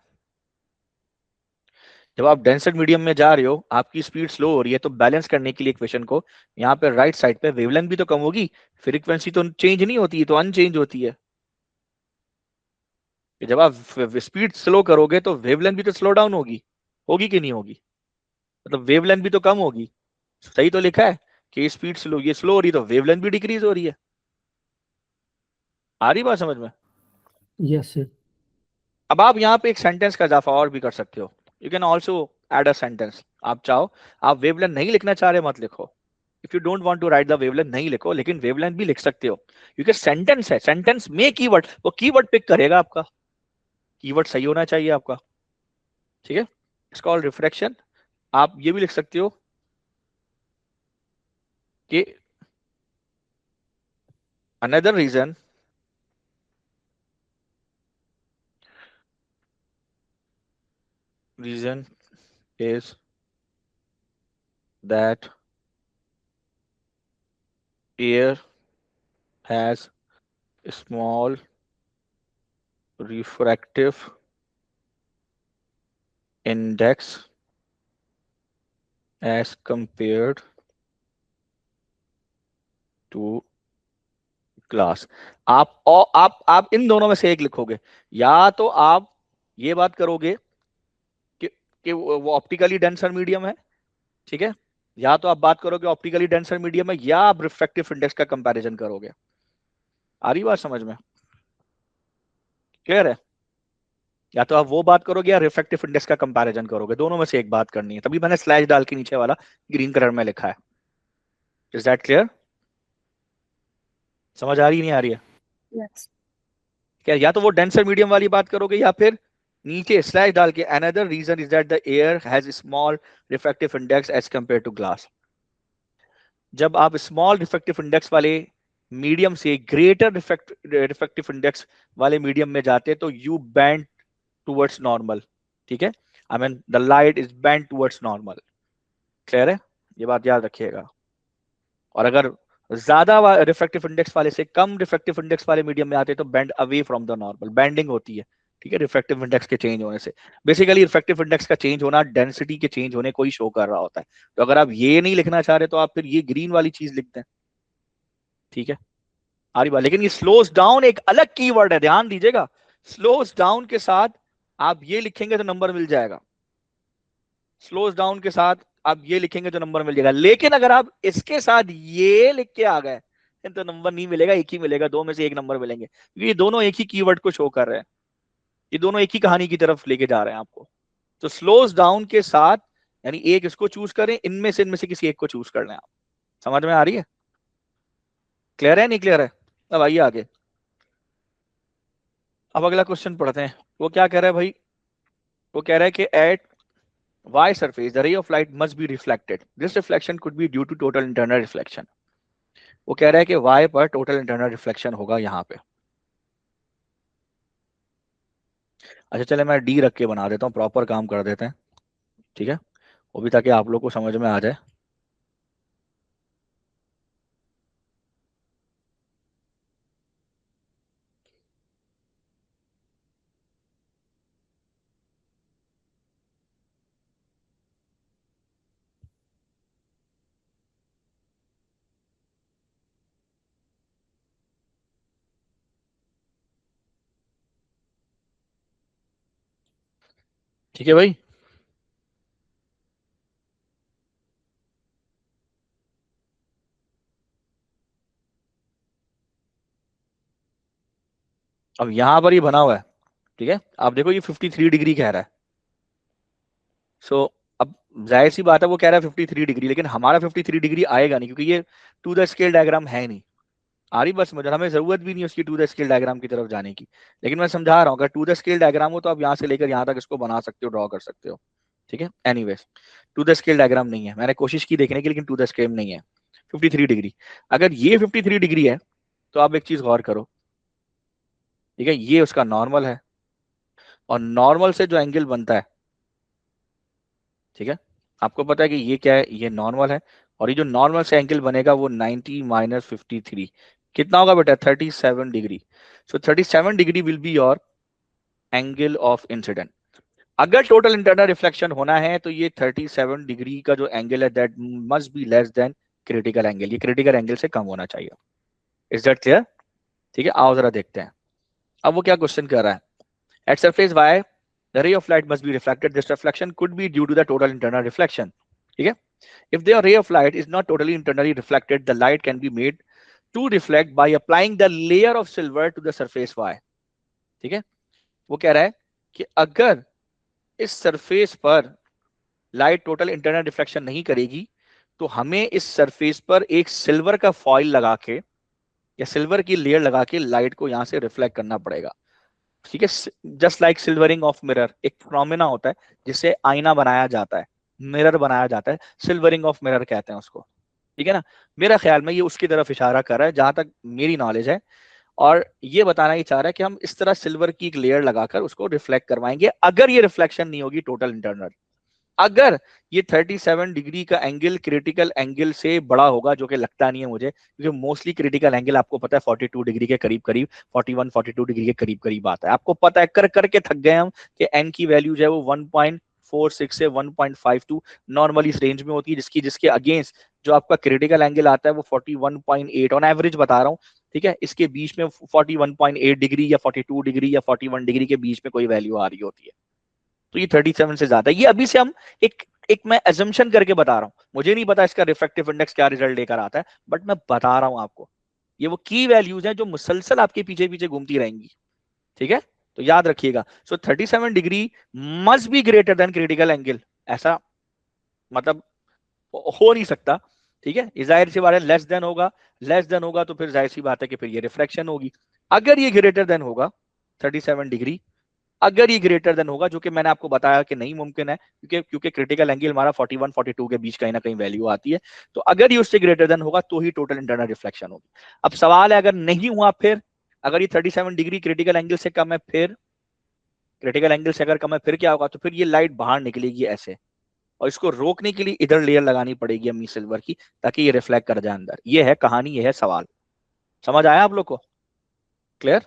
जब आप डेंसर मीडियम में जा रहे हो, आपकी स्पीड स्लो हो रही है, तो बैलेंस करने के लिए इक्वेशन को, यहाँ पे राइट साइड पे वेवलेंथ भी तो कम होगी, फ्रीक्वेंसी तो चेंज नहीं होती है, तो अनचेंज होती है। कि जब आप स्पीड स्लो करोगे तो वेवलेंथ भी तो स्लो डाउन होगी, होगी कि नहीं होगी? मतलब वेवलेंथ भी तो कम होगी। सही तो लिखा है कि स्पीड स्लो, ये स्लो हो रही है तो वेवलेंथ भी डिक्रीज हो रही है। आ रही बात समझ में? Yes, sir. अब आप यहाँ पे एक सेंटेंस का इजाफा और भी कर सकते हो। You can also add a sentence. आप चाहो, आप वेवलेंथ नहीं लिखना चाह रहे, मत लिखो। If you don't want to write the wavelength, नहीं लिखो, लेकिन वेवलेंथ भी लिख सकते हो, क्योंकि सेंटेंस है, सेंटेंस में कीवर्ड, वो कीवर्ड पिक करेगा आपका, कीवर्ड सही होना चाहिए आपका, ठीक है। It's called refraction. आप ये भी लिख सकते हो कि another reason is that air has a small refractive index as compared to glass। आप और आप इन दोनों में से एक लिखोगे, या तो आप ये बात करोगे कि वो ऑप्टिकली डेंसर मीडियम है, ठीक है, या तो आप बात करोगे ऑप्टिकली डेंसर मीडियम है, या आप रिफ्रैक्टिव इंडेक्स का कंपैरिजन करोगे। आ रही बात समझ में? क्लियर है? या तो आप वो बात करोगे या रिफ्रैक्टिव इंडेक्स का कंपैरिजन करोगे, दोनों में से एक बात करनी है। तभी मैंने स्लैश डाल के नीचे वाला ग्रीन कलर में लिखा है। Is that clear? समझ आ रही नहीं आ रही है? Yes. क्या या तो वो डेंसर मीडियम वाली बात करोगे, या फिर नीचे स्लैश डाल के another reason is that the air has small refractive index as compare to glass. जब आप स्मॉल रिफ्रैक्टिव इंडेक्स वाले मीडियम से ग्रेटर रिफ्रैक्टिव इंडेक्स वाले मीडियम में जाते तो यू बेंड टुवर्ड्स नॉर्मल। ठीक है, I mean the light is bend towards normal. Clear है, ये बात याद रखिएगा। और अगर ज्यादा रिफ्रैक्टिव इंडेक्स वाले से कम रिफ्रैक्टिव इंडेक्स वाले मीडियम में आते तो bend away from the normal, bending होती है। ठीक है, रिफ्रैक्टिव इंडेक्स के चेंज होने से। बेसिकली रिफ्रैक्टिव इंडेक्स का चेंज होना डेंसिटी के चेंज होने को ही शो कर रहा होता है। तो अगर आप ये नहीं लिखना चाह रहे तो आप फिर ये ग्रीन वाली चीज लिखते हैं। ठीक है, आ रही बात। लेकिन ये स्लोस डाउन एक अलग कीवर्ड है, ध्यान दीजिएगा। स्लोस डाउन के साथ आप ये लिखेंगे तो नंबर मिल जाएगा। स्लोस डाउन के साथ आप ये लिखेंगे तो नंबर मिल जाएगा। लेकिन अगर आप इसके साथ ये लिख के आ गए तो नंबर नहीं मिलेगा, एक ही मिलेगा, दो में से एक नंबर मिलेंगे, क्योंकि ये दोनों एक ही कीवर्ड को शो कर रहे हैं। ये दोनों एक ही कहानी की तरफ लेके जा रहे हैं आपको। तो स्लोस डाउन के साथ यानी एक इसको चूज करें, इनमें से किसी एक को चूज कर लें आप। समझ में आ रही है? क्लियर है नहीं क्लियर है? अब आइए आगे। अब अगला क्वेश्चन पढ़ते हैं। वो क्या कह रहा है भाई? वो कह रहा है कि eight y surface the ray of light must be reflected. This reflection could be due to total internal reflection. वो कह रहा है कि y पर टोटल इंटरनल रिफ्लेक्शन होगा यहाँ पे। अच्छा चले मैं d रख के बना देता हूँ, प्रॉपर काम कर देते हैं। ठीक है, वो भी ताकि आप लोग को समझ में आ जाए। ठीक है भाई, अब यहां पर ही बना हुआ है। ठीक है, आप देखो ये 53 डिग्री कह रहा है। सो अब जाहिर सी बात है वो कह रहा है 53 डिग्री, लेकिन हमारा 53 डिग्री आएगा नहीं क्योंकि ये टू द स्केल डायग्राम है नहीं। आ रही बस मुझे, हमें जरूरत भी नहीं उसकी टू द स्केल डायग्राम की तरफ जाने की। लेकिन मैं समझा रहा हूँ, अगर टू द स्केल डायग्राम हो तो आप यहाँ से लेकर यहाँ तक इसको बना सकते हो, ड्रॉ कर सकते हो। ठीक है, anyways to the scale diagram नहीं है, मैंने कोशिश की देखने की, लेकिन टू द स्केल नहीं है 53 डिग्री। अगर ये 53 डिग्री है तो आप एक चीज गौर करो। ठीक है, ये उसका नॉर्मल है और नॉर्मल से जो एंगल बनता है, ठीक है, आपको पता है कि ये क्या है, ये नॉर्मल है। और ये जो नॉर्मल से एंगल बनेगा वो 90 माइनस 53 कितना होगा बेटा? 37 degree. So 37 degree will be your angle of incident. अगर टोटल इंटरनल रिफ्लेक्शन होना है तो ये 37 डिग्री का जो एंगल है that must be less than critical angle. ये क्रिटिकल एंगल से कम होना चाहिए। Is that clear? ठीक है, आओ जरा देखते हैं अब वो क्या क्वेश्चन कर रहा है। At surface y the ray of light must be reflected. This reflection could be due to the total internal reflection. ठीक है, if the ray of light is not totally internally reflected, the light can be made to reflect by applying the layer of silver to the surface y. ठीक है, वो कह रहा है कि अगर इस सरफेस पर लाइट टोटल इंटरनल रिफ्लेक्शन नहीं करेगी तो हमें इस सरफेस पर एक सिल्वर का फॉइल लगा के या सिल्वर की लेयर लगा के लाइट को यहां से रिफ्लेक्ट करना पड़ेगा। ठीक है, just like silvering of mirror, एक फिनोमेना होता है जिससे आईना बनाया जाता है, मिरर बनाया जाता है, सिल्वरिंग ऑफ मिरर कहते हैं उसको। ठीक है ना, मेरा ख्याल में ये उसकी तरफ इशारा कर रहा है जहां तक मेरी नॉलेज है। और ये बताना ही चाह रहा है कि हम इस तरह सिल्वर की एक लेयर लगाकर उसको रिफ्लेक्ट करवाएंगे अगर ये रिफ्लेक्शन नहीं होगी टोटल इंटरनल। अगर ये 37 डिग्री का एंगल क्रिटिकल एंगल से बड़ा होगा, जो कि लगता नहीं है मुझे, क्योंकि मोस्टली क्रिटिकल एंगल आपको पता है 42 डिग्री के करीब करीब, 41-42 डिग्री के करीब करीब आता है। आपको पता है, कर करके थक गए हम कि एन की वैल्यू जो है वो 1.46 से 1.52 नॉर्मली इस रेंज में होती है, जिसके अगेंस्ट जो आपका क्रिटिकल एंगल आता है वो 41.8 ऑन एवरेज बता रहा हूँ। ठीक है, इसके बीच में 41.8 डिग्री या 42 डिग्री या 41 डिग्री के बीच में कोई वैल्यू आ रही होती है। तो ये 37 से ज्यादा है। ये अभी से हम एक मैं एजम्पशन करके बता रहा हूं, मुझे नहीं पता इसका रिफ्रैक्टिव इंडेक्स क्या रिजल्ट लेकर आता है, बट मैं बता रहा हूं आपको। ये वो की वैल्यूज हैं जो मुसलसल आपके पीछे पीछे घूमती रहेंगी। ठीक है, तो याद रखिएगा। सो 37 degree must be greater than critical angle, ऐसा मतलब हो नहीं सकता। ठीक है, जाहिर सी बात है, लेस देन होगा, लेस देन होगा तो फिर जाहिर सी बात है कि फिर ये रिफ्लेक्शन होगी। अगर ये ग्रेटर देन होगा 37 डिग्री, अगर ये ग्रेटर देन होगा, जो कि मैंने आपको बताया कि नहीं मुमकिन है, क्योंकि क्रिटिकल एंगल हमारा 41 42 के बीच कहीं ना कहीं वैल्यू आती है, तो अगर ये उससे ग्रेटर देन होगा तो ही टोटल इंटरनल रिफ्लेक्शन होगी। अब सवाल है अगर नहीं हुआ, फिर अगर ये 37 डिग्री क्रिटिकल एंगल से कम है, फिर क्रिटिकल एंगल से अगर कम है फिर क्या होगा, तो फिर ये लाइट बाहर निकलेगी ऐसे, और इसको रोकने के लिए इधर लेयर लगानी पड़ेगी हमें सिल्वर की, ताकि ये रिफ्लेक्ट कर जाए अंदर। ये है कहानी, ये है सवाल। समझ आया आप लोग को? क्लियर?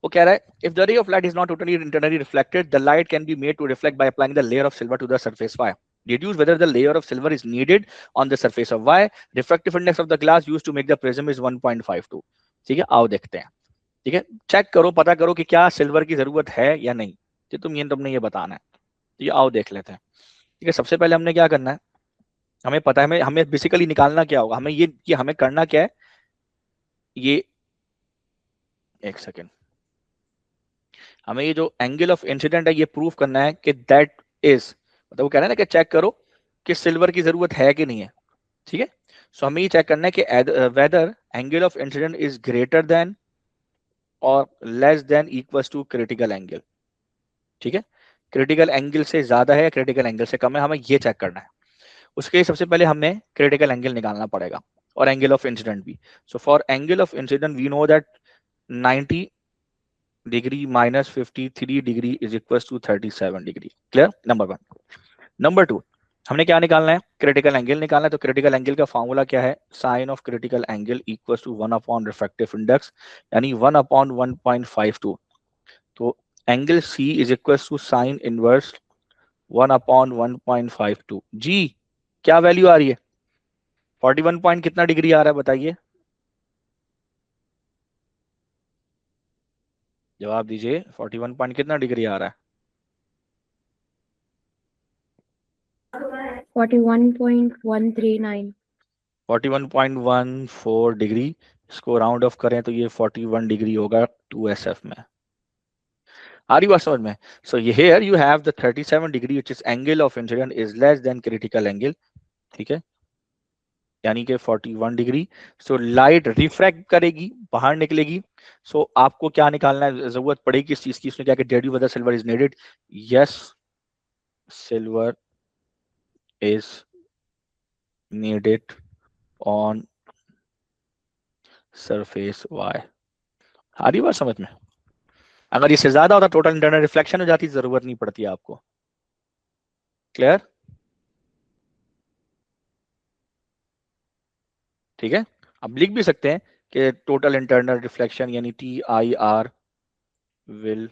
वो कह रहा है if the ray of light is not totally internally reflected, the light can be made to reflect by applying the layer of silver to the surface Y. Deduce whether the layer of silver is needed on the surface of Y. Refractive index of the glass used to make the prism is 1.52. ठीक है, आओ देखते हैं। ठीक है, check करो, पता करो कि क्या सिल्वर की जरूरत है या नहीं। तो तुमने ये बताना है। तो ये आओ देख लेते हैं। ठीक है, सबसे पहले हमने क्या करना है, हमें पता है हमें बेसिकली निकालना क्या होगा, हमें ये कि हमें करना क्या है, ये एक सेकेंड, हमें ये जो एंगल ऑफ इंसिडेंट है ये प्रूव करना है कि दैट इज, मतलब वो कह रहे हैं ना कि चेक करो कि सिल्वर की जरूरत है कि नहीं है। ठीक है, सो हमें ये चेक करना है कि whether angle of incident is greater than और less than equals to critical angle. ठीक है, क्रिटिकल एंगल से ज्यादा है, क्रिटिकल एंगल से कम है, हमें ये चेक करना है। उसके लिए सबसे पहले हमें क्रिटिकल एंगल निकालना पड़ेगा और एंगल ऑफ इंसिडेंट भी। So for angle of incident we know that 90 degree minus 53 degree is equal to 37 degree. Clear? Number 1। Number 2, हमने क्या निकालना है, क्रिटिकल एंगल निकालना है। तो क्रिटिकल एंगल का फॉर्मूला क्या है, sine of critical angle equal to 1 upon refractive index, यानी 1 अपॉन 1.52। तो angle C is equal to sine inverse 1 upon 1.52। जी क्या वैल्यू आ रही है, 41 पॉइंट कितना डिग्री आ रहा है बताइए, जवाब दीजिए। 41 पॉइंट कितना डिग्री आ रहा है? 41.139। 41.14 डिग्री, इसको राउंड ऑफ करें तो ये 41 डिग्री होगा 2SF में। आ रही बात समझ में? सो ये here you have the 37 degree which is angle of incident is less than critical angle. ठीक है, यानी कि 41 डिग्री। सो लाइट रिफ्रैक्ट करेगी, बाहर निकलेगी। सो आपको क्या निकालना है, जरूरत पड़ेगी इस चीज की, उसने क्या कि deduce whether silver is needed. Yes, silver is needed on surface Y. आ रही बात समझ में? अगर इससे ज्यादा होता टोटल इंटरनल रिफ्लेक्शन हो जाती, जरूरत नहीं पड़ती आपको। क्लियर? ठीक है, अब लिख भी सकते हैं कि टोटल इंटरनल रिफ्लेक्शन यानी TIR will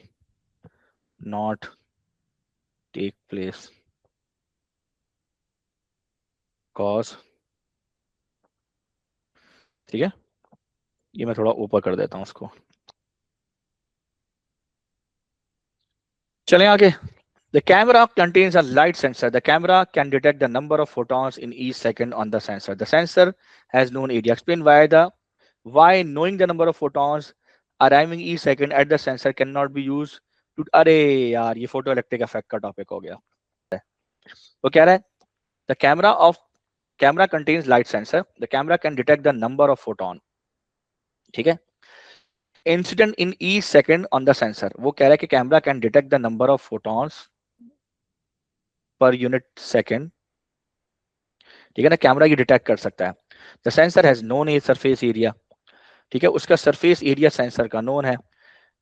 not take place cause. ठीक है, ये मैं थोड़ा ऊपर कर देता हूं उसको। चलें आगे। The camera contains a light sensor. The camera can detect the number of photons in each second on the sensor. The sensor has known area. Explain why knowing the number of photons arriving each second at the sensor cannot be used to, अरे यार ये photo electric effect का topic हो गया। वो कह रहा है the camera contains light sensor. The camera can detect the number of photon. ठीक है, incident in each second on the sensor. वो कह रहा है कि camera can detect the number of photons per unit second. ठीक है ना, कैमरा ये डिटेक्ट कर सकता है। The sensor has known a surface area. ठीक है, उसका सरफेस एरिया सेंसर का नोन है।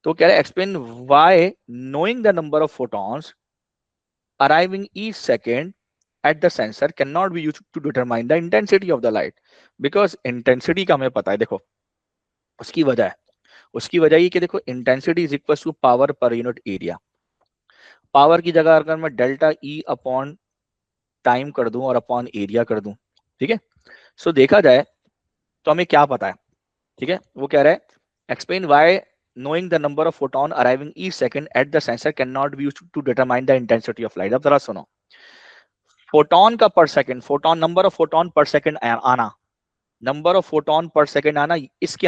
तो कह रहा है explain why knowing the number of photons arriving each second at the sensor cannot be used to determine the intensity of the light, because intensity का हमें पता है। देखो उसकी वजह है, उसकी वजह ये कि देखो intensity is equal to power per unit area. Power की जगह अगर मैं डेल्टा E अपॉन टाइम कर दूं और अपॉन एरिया कर दूं, ठीक है, सो देखा जाए तो हमें क्या पता है। ठीक है, वो कह रहा है explain why knowing the number of photon arriving each second at the sensor cannot be used to determine the intensity of light। अब जरा सुनो, फोटोन का पर second, photon number of photon पर सेकंड आना, नंबर ऑफ फोटोन पर second आना, इसके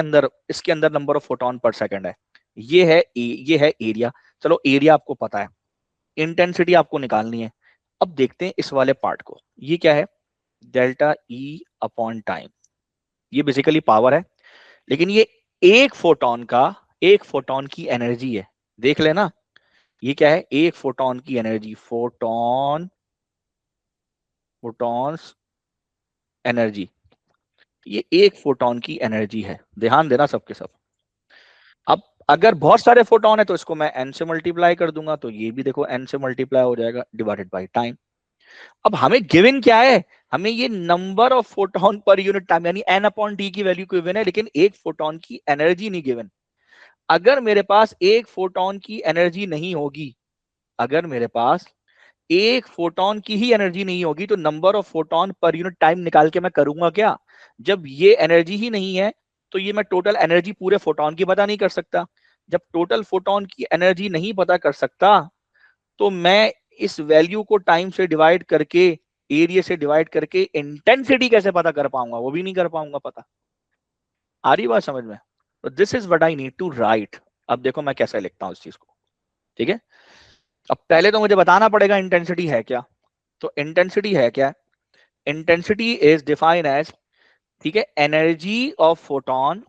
अंदर नंबर ऑफ फोटोन पर सेकंड है। ये है एरिया। चलो एरिया आपको पता है, इंटेंसिटी आपको निकालनी है। अब देखते हैं इस वाले पार्ट को, ये क्या है, डेल्टा E अपॉन टाइम। ये बेसिकली पावर है, लेकिन ये एक फोटोन की एनर्जी है। देख लेना, ये क्या है, एक फोटोन की एनर्जी, फोटॉन्स एनर्जी, ये एक फोटोन की एनर्जी है, ध्यान देना सबके सब। अब अगर बहुत सारे फोटोन है तो इसको मैं n से मल्टीप्लाई कर दूंगा, तो ये भी देखो n से मल्टीप्लाई हो जाएगा डिवाइडेड बाय टाइम। अब हमें गिवन क्या है, हमें ये number of photon per unit time यानी n अपॉन t की वैल्यू गिवन है, लेकिन एक फोटोन की एनर्जी नहीं गिवन। अगर मेरे पास एक फोटोन की एनर्जी नहीं होगी, अगर मेरे पास एक फोटोन की ही एनर्जी नहीं होगी, तो number of photon per unit time निकाल के मैं करूंगा क्या? जब ये एनर्जी ही नहीं है तो ये मैं टोटल एनर्जी पूरे फोटोन की पता नहीं कर सकता। जब टोटल फोटोन की एनर्जी नहीं पता कर सकता, तो मैं इस वैल्यू को टाइम से डिवाइड करके, एरिया से डिवाइड करके इंटेंसिटी कैसे पता कर पाऊंगा? वो भी नहीं कर पाऊंगा पता। आ रही बात समझ में? तो this is what I need to write. अब देखो मैं कैसे लिखता हूं इस चीज को, ठीक है। अब पहले तो मुझे बताना पड़ेगा इंटेंसिटी है क्या। तो इंटेंसिटी है क्या? इंटेंसिटी इज डिफाइन एज, ठीक है, एनर्जी ऑफ फोटोन,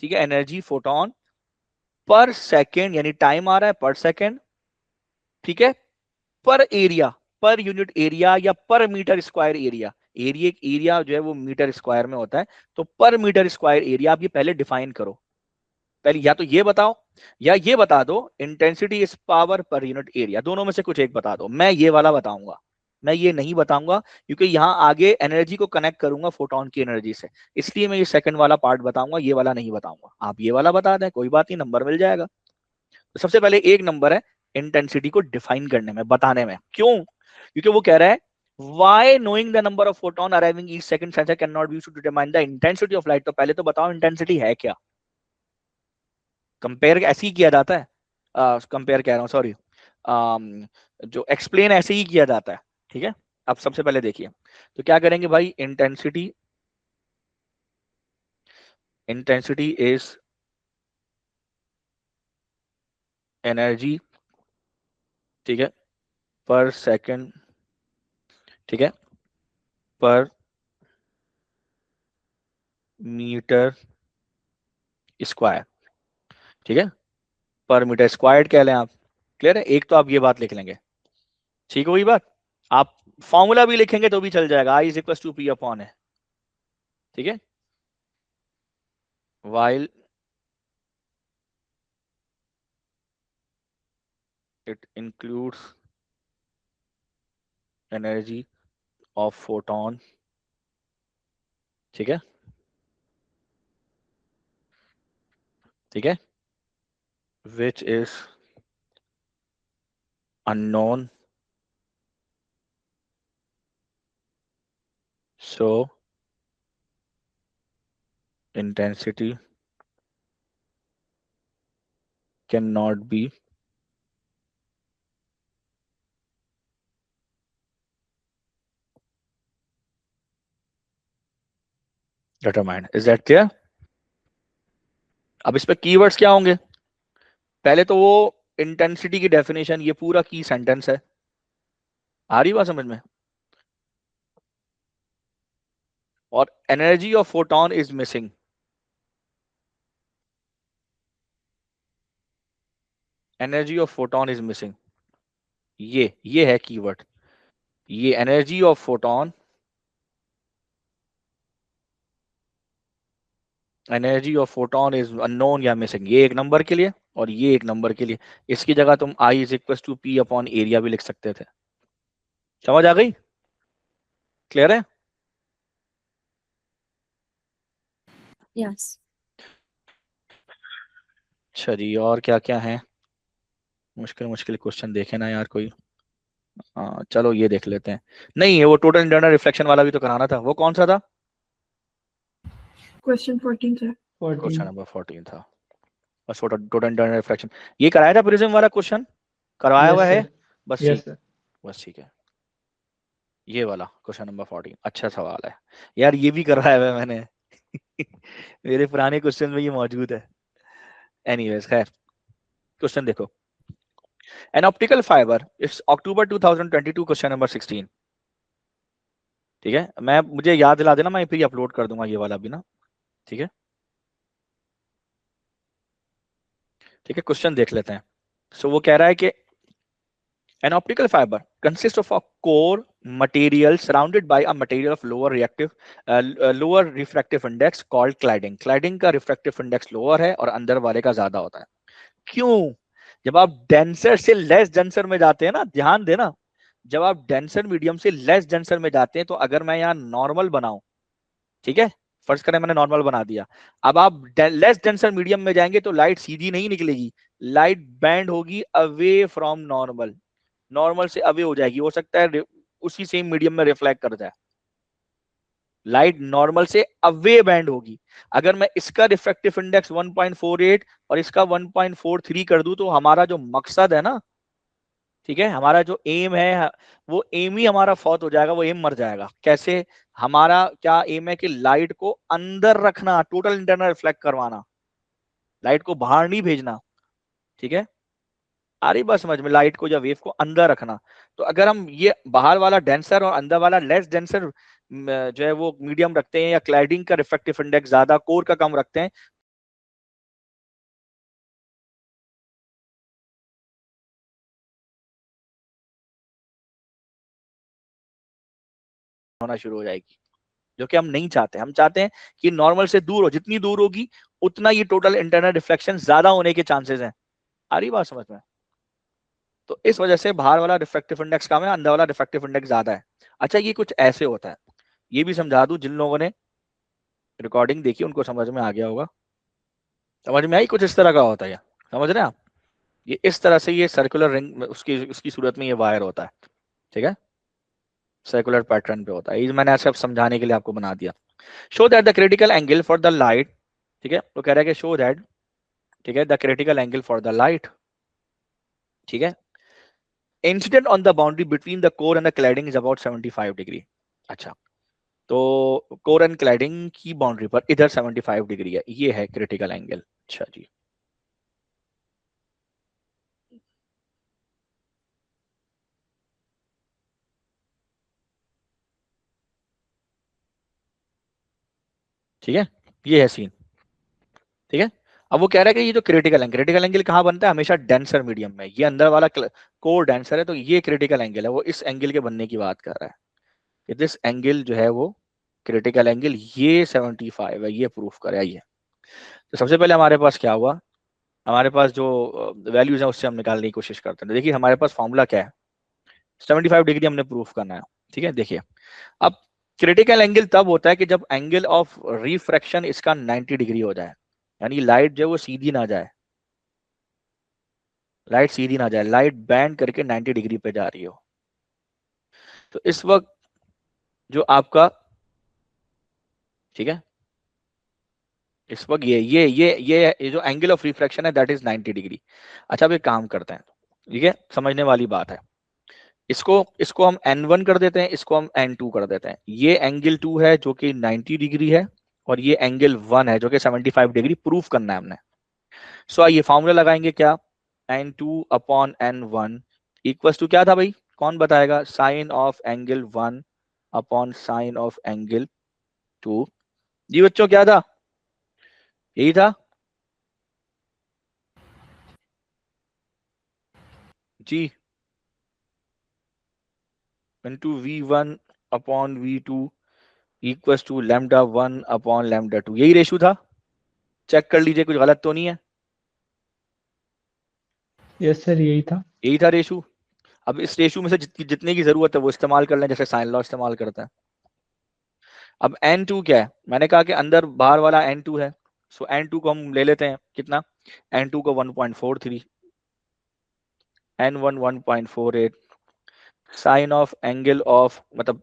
ठीक है, एनर्जी फोटोन पर सेकेंड, यानी टाइम आ रहा है पर सेकेंड, ठीक है, पर एरिया, पर यूनिट एरिया या पर मीटर स्क्वायर एरिया। एरिया जो है वो मीटर स्क्वायर में होता है, तो पर मीटर स्क्वायर एरिया आप ये पहले डिफाइन करो। पहले या तो ये बताओ या ये बता दो intensity is power per unit area, दोनों में से कुछ एक बता दो। मैं ये वाला बताऊंगा, मैं ये नहीं बताऊंगा क्योंकि यहां आगे एनर्जी को कनेक्ट करूंगा फोटोन की एनर्जी से, इसलिए मैं ये सेकंड वाला पार्ट बताऊंगा, ये वाला नहीं बताऊंगा। आप ये वाला बता दें, कोई बात नहीं, नंबर मिल जाएगा। तो सबसे पहले एक नंबर है इंटेंसिटी को डिफाइन करने में, बताने में। क्यों? क्योंकि वो कह रहा है why knowing the number of photon arriving each second sensor cannot be used to determine the intensity of light। तो पहले तो बताओ इंटेंसिटी है क्या। कंपेयर ऐसे ही किया जाता है, कंपेयर कह रहा हूँ सॉरी, जो एक्सप्लेन ऐसे ही किया जाता है, ठीक है। अब सबसे पहले देखिए, तो क्या करेंगे भाई, इंटेंसिटी, इंटेंसिटी इज एनर्जी, ठीक है, पर सेकंड, ठीक है, पर मीटर स्क्वायर, ठीक है, पर मीटर स्क्वायर कह लें आप। क्लियर है? एक तो आप ये बात लिख लेंगे, ठीक होगी बात। आप फॉर्मूला भी लिखेंगे तो भी चल जाएगा, I is equal to P upon है, ठीक है, while it includes energy of photon, ठीक है, ठीक है, which is unknown, so intensity cannot be determined। is that clear? अब इस पे कीवर्ड्स क्या होंगे? पहले तो वो इंटेंसिटी की डेफिनेशन, ये पूरा की सेंटेंस है, आ रही बात समझ में। और energy of photon is missing, energy of photon is missing, ये है कीवर्ड, ये energy of photon, energy of photon is unknown या मिसिंग, ये एक नंबर के लिए और ये एक नंबर के लिए। इसकी जगह तुम I is equal to P upon area भी लिख सकते थे। समझ आ गई? क्लियर है? Yes. अच्छा जी, और क्या क्या है? मुश्किल मुश्किल क्वेश्चन देखे ना यार कोई। हाँ चलो ये देख लेते हैं। नहीं है वो टोटल इंटरनल रिफ्लेक्शन वाला भी तो कराना था, वो कौन सा था? Question 14 sir. क्वेश्चन नंबर 14 था, बस टोटल इंटरनल रिफ्लेक्शन। ये कराया था प्रिज्म वाला क्वेश्चन, करवाया हुआ है? बस ठीक, बस ठीक है। ये वाला क्वेश्चन नंबर 14 अच्छा सवाल है यार, ये भी करवाया हुआ है मैंने मेरे पुराने क्वेश्चन में ये मौजूद है। एनीवेज खैर, क्वेश्चन देखो, an optical fibre it's October 2022 question number 16, ठीक है। मैं मुझे याद दिला देना, मैं फिर अपलोड कर दूंगा ये वाला भी ना, ठीक है। ठीक है, क्वेश्चन देख लेते हैं। सो वो कह रहा है कि an optical fiber consists of a core material surrounded by a material of lower refractive index called cladding. Cladding का refractive index lower है और अंदर वाले का ज्यादा होता है. क्यों? जब आप डेंसर से लेस डेंसर में जाते हैं ना, ध्यान देना, जब आप डेंसर मीडियम से लेस डेंसर में जाते हैं, तो अगर मैं यहाँ नॉर्मल बनाऊं, ठीक है, फर्ज करें मैंने नॉर्मल बना दिया, अब आप लेस डेंसर मीडियम में जाएंगे तो लाइट सीधी नहीं निकलेगी, लाइट बैंड होगी अवे फ्रॉम नॉर्मल, नॉर्मल से अवे हो जाएगी, हो सकता है उसी सेम मीडियम में रिफ्लेक्ट कर जाए, लाइट नॉर्मल से अवे बैंड होगी. अगर मैं इसका रिफ्रैक्टिव इंडेक्स 1.48 और इसका 1.43 कर दूं, तो हमारा जो मकसद है ना, ठीक है, हमारा जो एम है, वो एम ही हमारा फौत हो जाएगा, वो एम मर जाएगा. कैसे? हमारा क्या एम है कि लाइट को अंदर रखना, टोटल इंटरनल रिफ्लेक्ट करवाना, लाइट को बाहर नहीं भेजना. ठीक है, आ रही बात समझ में? लाइट को या वेव को अंदर रखना. तो अगर हम ये बाहर वाला डेंसर और अंदर वाला लेस डेंसर जो है वो मीडियम रखते हैं, या क्लैडिंग का रिफ्रैक्टिव इंडेक्स ज्यादा, कोर का कम रखते हैं, होना शुरू हो जाएगी, जो कि हम नहीं चाहते. हम चाहते हैं कि नॉर्मल से दूर हो, जितनी दूर होगी उतना ये टोटल इंटरनल रिफ्लेक्शन ज्यादा होने के चांसेस हैं. आ रही बात समझ में? तो इस वजह से बाहर वाला रिफ्रैक्टिव इंडेक्स कम है, अंदर वाला रिफ्रैक्टिव इंडेक्स ज्यादा है. अच्छा, ये कुछ ऐसे होता है, ये भी समझा दूं, जिन लोगों ने रिकॉर्डिंग देखी उनको समझ में आ गया होगा. समझ में आई? कुछ इस तरह का होता है, समझ रहे हैं आप? ये इस तरह से ये सर्कुलर रिंग उसकी उसकी सूरत में ये वायर होता है. ठीक है, सर्कुलर पैटर्न पे होता है. ये मैंने ऐसे समझाने के लिए आपको बना दिया. Show that the critical angle for the light, ठीक है, तो कह रहा है कि शो दैट, ठीक है, the critical angle for the light, ठीक है, incident on the boundary between the core and the cladding is about 75 degree. अच्छा, तो कोर एंड क्लैडिंग की बाउंड्री पर इधर 75 डिग्री है, ये है क्रिटिकल एंगल. अच्छा जी, ठीक है, ये है सीन. ठीक है, अब वो कह रहा है कि ये जो क्रिटिकल एंगल कहाँ बनता है? हमेशा डेंसर मीडियम में. ये अंदर वाला कोर डेंसर है, तो ये क्रिटिकल एंगल है, वो इस एंगल के बनने की बात कर रहा है कि दिस एंगल जो है वो क्रिटिकल एंगल, ये 75 है, ये प्रूफ कर आइए. तो सबसे पहले हमारे पास क्या हुआ, हमारे पास जो वैल्यूज है उससे हम निकालने की कोशिश करते हैं. देखिए हमारे पास फॉर्मूला क्या है, 75 डिग्री हमने प्रूफ करना है. ठीक है, देखिए अब क्रिटिकल एंगल तब होता है कि जब एंगल ऑफ रिफ्रैक्शन इसका 90 डिग्री हो जाए, यानी लाइट जो है वो सीधी ना जाए, लाइट सीधी ना जाए, लाइट बैंड करके 90 डिग्री पे जा रही हो. तो इस वक्त जो आपका, ठीक है, इस वक्त ये जो एंगल ऑफ रिफ्रैक्शन है दैट इज 90 डिग्री. अच्छा, अब एक काम करते हैं, ठीक है, समझने वाली बात है. इसको इसको हम n1 कर देते हैं, इसको हम n2 कर देते हैं. ये एंगल 2 है जो कि 90 डिग्री है, और ये एंगल 1 है जो कि 75 डिग्री प्रूफ करना है हमने. सो आइए फॉर्मूला लगाएंगे, क्या? n2 upon n1 equals to क्या था भाई, कौन बताएगा? Sine of angle 1 upon sine of angle 2. जी बच्चों, क्या था? यही था जी, into v1 upon v2 equals to lambda 1 upon lambda 2. यही रेशो था, चेक कर लीजिए कुछ गलत तो नहीं है. यस सर, यही था. यही था रेशो. अब इस रेशो में से जितने की जरूरत है वो इस्तेमाल कर लें, जैसे साइन लॉ इस्तेमाल करते हैं. अब n2 क्या है? मैंने कहा कि अंदर बाहर वाला n2 है, सो n2 को हम ले लेते हैं, कितना? n2 को 1.43, n1 1.48, sine of angle of, मतलब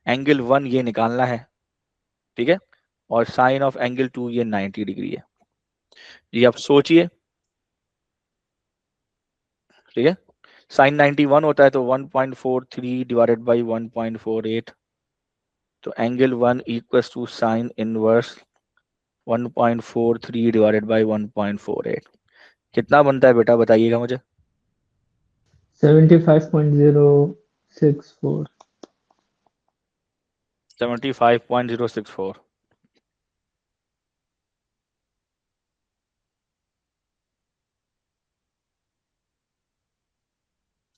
एंगल 1 ये निकालना है, ठीक है, और साइन ऑफ एंगल 2 ये 90 डिग्री है. जी आप सोचिए, ठीक है, साइन 91 होता है तो 1.43 डिवाइडेड बाई 1.48, तो angle 1 equals to sine inverse 1.43 divided by 1.48. कितना बनता है बेटा, बताइएगा मुझे. 75.064. 75.064.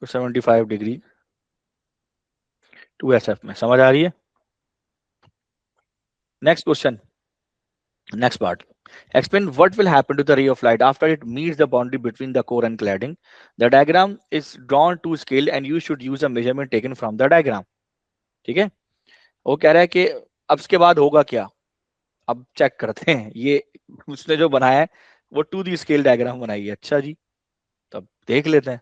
तो 75 डिग्री 2SF में, समझ आ रही है? Next question, next part. Explain what will happen to the ray of light after it meets the boundary between the core and cladding. The diagram is drawn to scale and you should use a measurement taken from the diagram. ठीक है, वो कह रहा है कि अब इसके बाद होगा क्या, अब चेक करते हैं। ये उसने जो बनाया है वो 2D स्केल डायग्राम बनाई है। अच्छा जी, तब देख लेते हैं।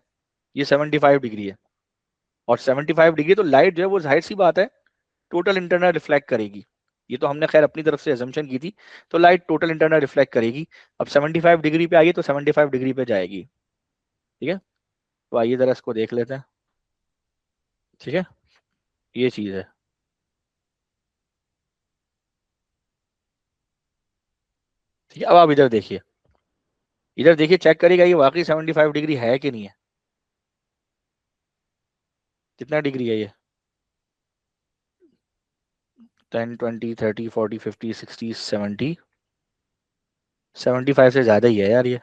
ये 75 डिग्री है और 75 डिग्री तो लाइट जो है वो जाहिर सी बात है टोटल इंटरनल रिफ्लेक्ट करेगी। ये तो हमने खैर अपनी तरफ से एजम्पशन की थी, तो लाइट टोटल इंटरनल रिफ्लेक्ट करेगी। अब 75 डिग्री पे आई तो 75 डिग्री पे जाएगी। ठीक है, तो आइए जरा इसको देख लेते हैं। ठीक है, ये चीज है। ठीक है, अब आप इधर देखिए, इधर देखिए, चेक करिएगा ये वाकई 75 डिग्री है कि नहीं है। कितना डिग्री है ये? 10 20 30 40 50 60 70 75 से ज्यादा ही है यार ये।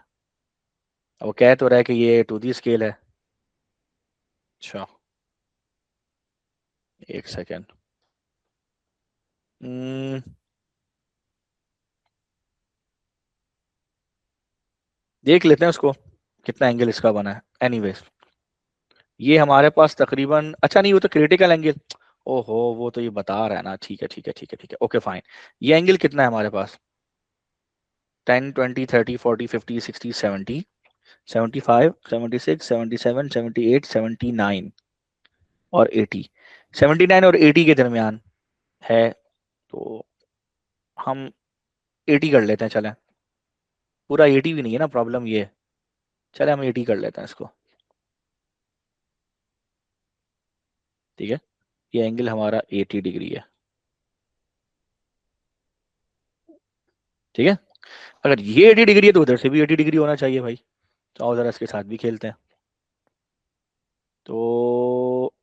अब वो कह तो रहा है कि ये 2D स्केल है। अच्छा, एक सेकेंड। देख लेते हैं उसको कितना एंगल इसका बना है। एनीवेज, ये हमारे पास तकरीबन, अच्छा नहीं वो तो क्रिटिकल एंगल, ओहो वो तो ये बता रहा है ना। ठीक है ठीक है ठीक है ठीक है, ओके फाइन। ये एंगल कितना है हमारे पास? 10 20 30 40 50 60 70 75 76 77 78 79 और 80। 79 और 80 के दरमियान है, तो हम 80 कर लेते हैं। चलें, पूरा 80 भी नहीं है ना, प्रॉब्लम ये है। चले हम 80 कर लेते हैं इसको। ठीक है, ये एंगल हमारा 80 डिग्री है। ठीक है, अगर ये 80 डिग्री है तो उधर से भी 80 डिग्री होना चाहिए भाई। तो आओ जरा इसके साथ भी खेलते हैं। तो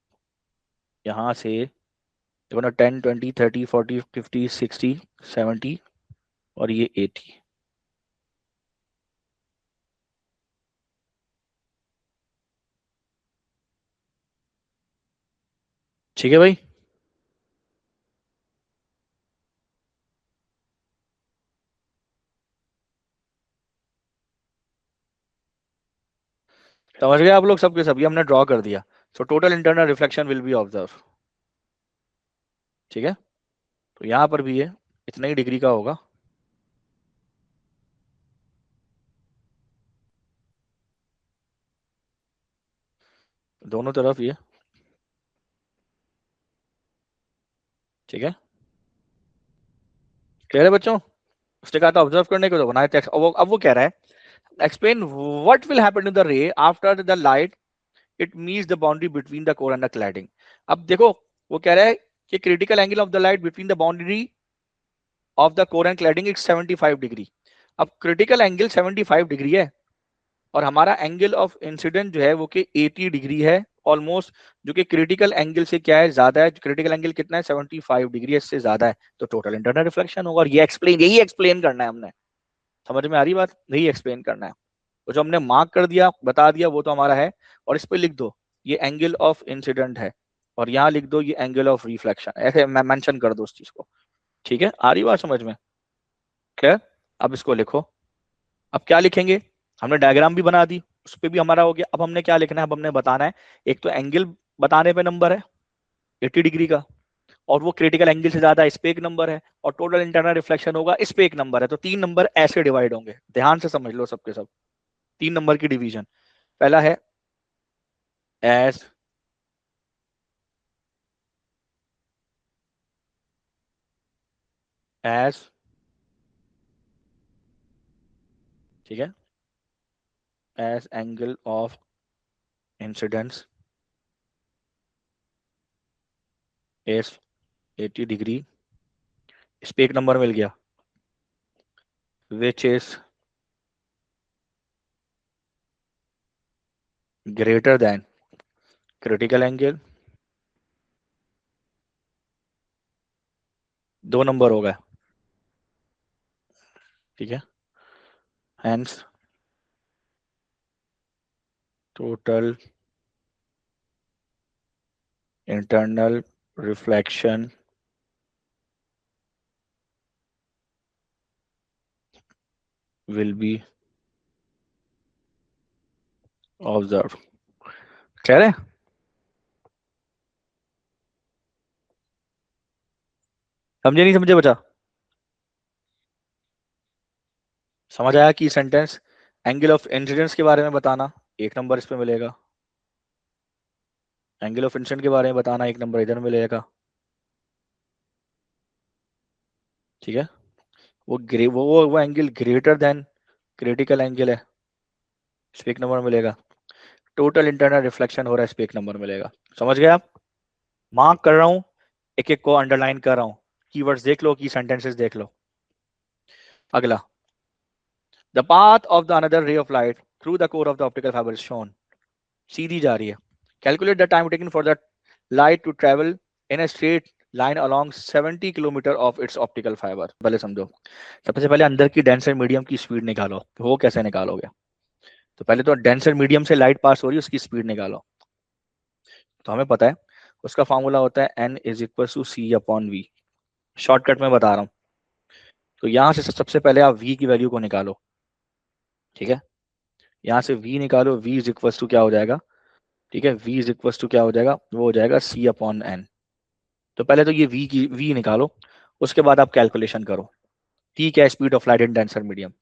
यहाँ से देखो ना, 10 20 30 40 50 60 70 और ये 80। ठीक है भाई, समझ गए आप लोग? सबके सब ये हमने ड्रॉ कर दिया। So total internal reflection will be observe. ठीक है, तो यहाँ पर भी ये इतना ही डिग्री का होगा। दोनों तरफ ये। ठीक है, क्लियर है बच्चों? उसने कहा था ऑब्जर्व करने को, तो बनाए थे। अब वो कह रहा है explain what will happen to the ray after the light it meets the boundary between the core and the cladding. अब देखो, वो कह रहा है कि critical angle of the light between the boundary of the core and cladding is 75 degree. अब critical angle 75 degree है और हमारा एंगल ऑफ इंसिडेंट जो है वो कि 80 डिग्री है ऑलमोस्ट, जो कि क्रिटिकल एंगल से क्या है, ज्यादा है। क्रिटिकल एंगल कितना है? 75 डिग्री, इससे ज्यादा है। तो टोटल इंटरनल रिफ्लेक्शन होगा। और ये एक्सप्लेन, यही एक्सप्लेन करना है हमने। समझ में आ रही बात? यही एक्सप्लेन करना है। तो जो हमने मार्क कर दिया, बता दिया, वो तो हमारा है। और इस पे लिख दो ये एंगल ऑफ इंसिडेंट है, और यहाँ लिख दो ये एंगल ऑफ रिफ्लेक्शन, ऐसे मैं मेंशन कर दो उस चीज को। ठीक है, आ रही बात समझ में? क्लियर? अब इसको लिखो। अब क्या लिखेंगे? हमने डायग्राम भी बना दी, उस पर भी हमारा हो गया। अब हमने क्या लिखना है? अब हमने बताना है, एक तो एंगल बताने पे नंबर है 80 डिग्री का, और वो क्रिटिकल एंगल से ज्यादा है, इस पे एक नंबर है, और टोटल इंटरनल रिफ्लेक्शन होगा, इस पे एक नंबर है। तो 3 नंबर ऐसे डिवाइड होंगे। ध्यान से समझ लो सबके सब, 3 नंबर की डिवीजन। पहला है एज एज ठीक है, as angle of incidence is 80 degree, इस पे एक नंबर मिल गया, which is greater than critical angle. 2 number हो गए। ठीक है, hence total internal reflection will be observed. कह रहे हैं? समझे नहीं समझे बचा? समझ आया कि सेंटेंस एंगल ऑफ इंसिडेंस के बारे में बताना 1 नंबर इस पे मिलेगा, एंगल ऑफ इंसिडेंट के बारे में बताना 1 नंबर इधर मिलेगा, ठीक है? वो angle greater than critical angle है, इस पे 1 नंबर मिलेगा। टोटल इंटरनल रिफ्लेक्शन हो रहा है, इस पे 1 नंबर मिलेगा। समझ गए आप? मार्क कर रहा हूं, एक एक को अंडरलाइन कर रहा हूं, कीवर्ड्स देख लो, की सेंटेंसेस देख लो। अगला, the path of the another ray of light through the core of the optical fibre is shown. सीधी जा रही है। Calculate the time taken for the light to travel in a straight line along 70 kilometre of its optical fibre. पहले समझो, सबसे पहले अंदर की डेंसर मीडियम की स्पीड निकालो। वो कैसे निकालोगे? तो पहले तो डेंसर मीडियम से लाइट पास हो रही है, उसकी स्पीड निकालो। तो हमें पता है उसका फॉर्मूला होता है n is equal to c upon v. Shortcut में बता रहा हूँ। तो यहाँ से सबसे पहले आप v की वैल्यू को निकालो, ठीक है? यहाँ से v निकालो, v इज इक्वल टू क्या हो जाएगा, ठीक है? v इज इक्वल टू क्या हो जाएगा, वो हो जाएगा c अपॉन n। तो पहले तो ये v निकालो, उसके बाद आप कैलकुलेशन करो। ठीक है, speed of light in denser medium,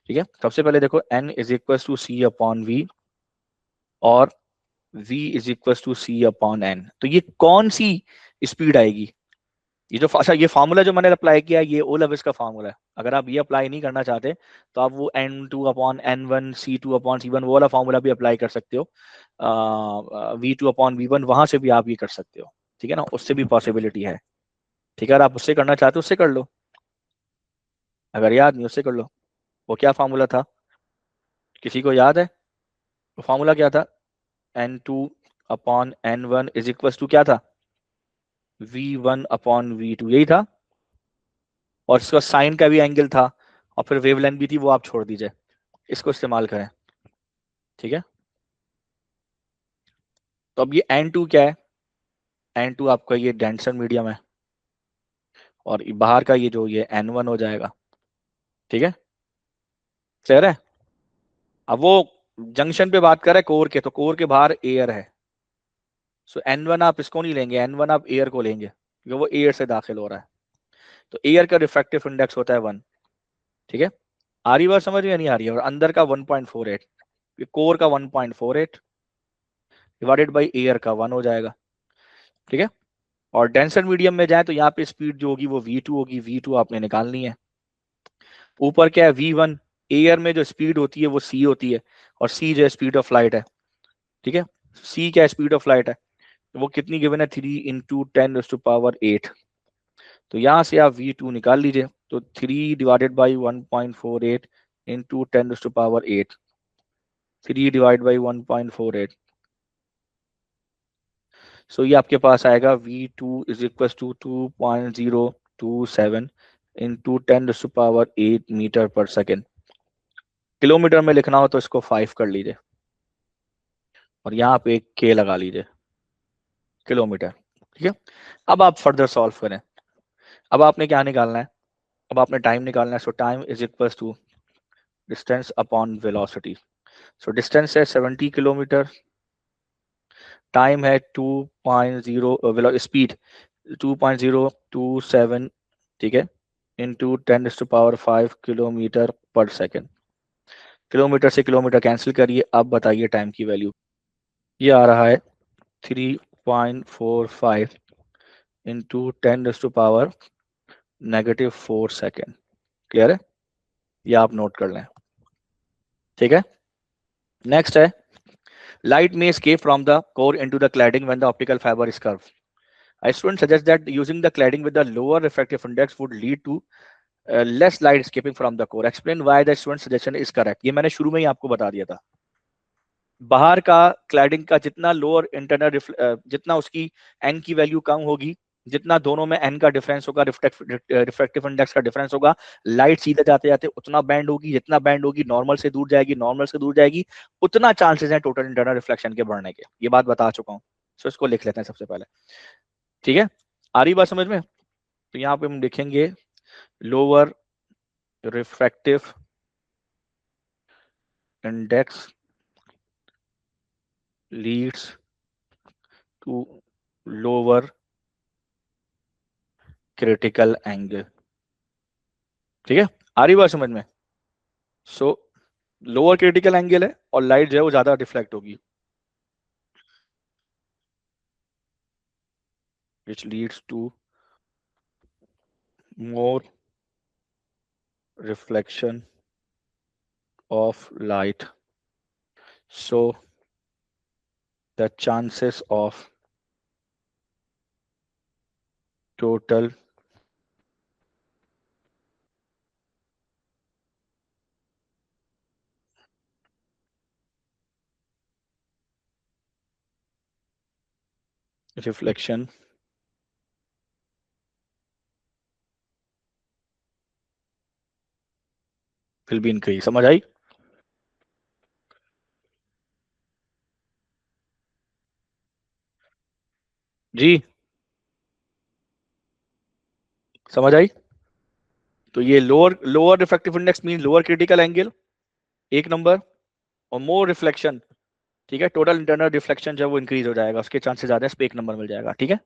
ठीक है? सबसे पहले देखो n is equal to c upon v और v is equal to c upon n। तो ये कौन सी स्पीड आएगी? ये जो अच्छा, ये फार्मूला जो मैंने अप्लाई किया है, ये ओ लेविस का फार्मूला है। अगर आप ये अप्लाई नहीं करना चाहते तो आप वो n2 upon n1 c2 upon c1 वो वाला फार्मूला भी अप्लाई कर सकते हो। v2 अपॉन v1 वहां से भी आप ये कर सकते हो, ठीक है ना? उससे भी पॉसिबिलिटी है, ठीक है? अगर आप उससे करना चाहते हो उससे कर लो, अगर याद नहीं उससे कर लो। वो क्या फार्मूला था, किसी को याद है? वो फार्मूला क्या था? n2 upon n1 is equal to क्या था, v1 अपॉन v2, यही था। और इसका साइन का भी एंगल था, और फिर वेवलेंथ भी थी, वो आप छोड़ दीजिए, इसको इस्तेमाल करें, ठीक है? तो अब ये n2 क्या है? n2 आपका ये डेंसर मीडियम है, और बाहर का ये जो ये n1 हो जाएगा, ठीक है? क्लियर है? अब वो जंक्शन पे बात कर रहे हैं कोर के, तो कोर के बाहर एयर है। सो n1 आप इसको नहीं लेंगे, n1 आप एयर को लेंगे, क्योंकि वो एयर से दाखिल हो रहा है। तो एयर का रिफ्रैक्टिव इंडेक्स होता है 1, ठीक है? आ रही बात समझ में? नहीं आ रही है? और अंदर का 1.48, कोर का 1.48 डिवाइडेड बाई एयर का 1 हो जाएगा, ठीक है? और डेंसर मीडियम में जाए तो यहाँ पे स्पीड जो होगी वो v2 होगी, v2 आपने निकालनी है। ऊपर क्या है, v1। एयर में जो स्पीड होती है वो c होती है, और c जो है स्पीड ऑफ लाइट है, ठीक है? c क्या स्पीड ऑफ लाइट है, वो कितनी गिवन है, 3 इंटू 10⁸ 8। तो यहाँ से आप v2 निकाल लीजिए। तो 3 divided by 1.48 into 10⁸8, 3 divide by 1.48। So ये आपके पास आएगा v2 is equal to 2.027 into 10⁸8 metre per second. Kilometre में लिखना हो तो इसको 5 कर लीजिए, और यहाँ पे एक k लगा लीजिए, किलोमीटर, ठीक है? अब आप फर्दर सॉल्व करें। अब आपने क्या निकालना है? अब आपने टाइम निकालना है। So time is equal to distance upon velocity. So distance है 70 किलोमीटर, टाइम है 2.0, स्पीड 2.027, ठीक है, इंटू 10⁵ किलोमीटर पर सेकेंड। किलोमीटर से किलोमीटर कैंसिल करिए, अब बताइए टाइम की वैल्यू। ये आ रहा है 3.45 इंटू 10⁻⁻4 सेकेंड। क्लियर है? ये आप नोट कर लें, ठीक है? नेक्स्ट है, light may escape from the core into the cladding when the optical fiber is curved. A student suggests that using the cladding with the lower refractive index would lead to less light escaping from the core. Explain why the student suggestion is correct. ये मैंने शुरू में ही आपको बता दिया था। बाहर का क्लैडिंग का जितना लोअर इंटरनल जितना उसकी n की वैल्यू कम होगी, जितना दोनों में n का डिफरेंस होगा, रिफ्रैक्टिव इंडेक्स का डिफरेंस होगा, लाइट सीधे जाते जाते उतना बैंड होगी, जितना बैंड होगी नॉर्मल से दूर जाएगी, नॉर्मल से दूर जाएगी, उतना चांसेस है टोटल इंटरनल रिफ्लेक्शन के बढ़ने के। ये बात बता चुका हूँ, सो इसको लिख लेते हैं सबसे पहले, ठीक है, आ रही बात समझ में। तो यहाँ पे हम लिखेंगे lower refractive index leads to lower critical angle, ठीक है, आ रही बात समझ में। सो लोअर क्रिटिकल एंगल है और लाइट जो है वो ज्यादा रिफ्लेक्ट होगी, which leads to more reflection of light, so the chances of total reflection will be increased। समझ आई? जी समझ आई? तो ये lower refractive index mean lower critical angle एक नंबर, और मोर रिफ्लेक्शन, ठीक है, टोटल इंटरनल रिफ्लेक्शन जब वो इंक्रीज हो जाएगा उसके चांसेस ज्यादा है, इस पे एक नंबर मिल जाएगा, ठीक है।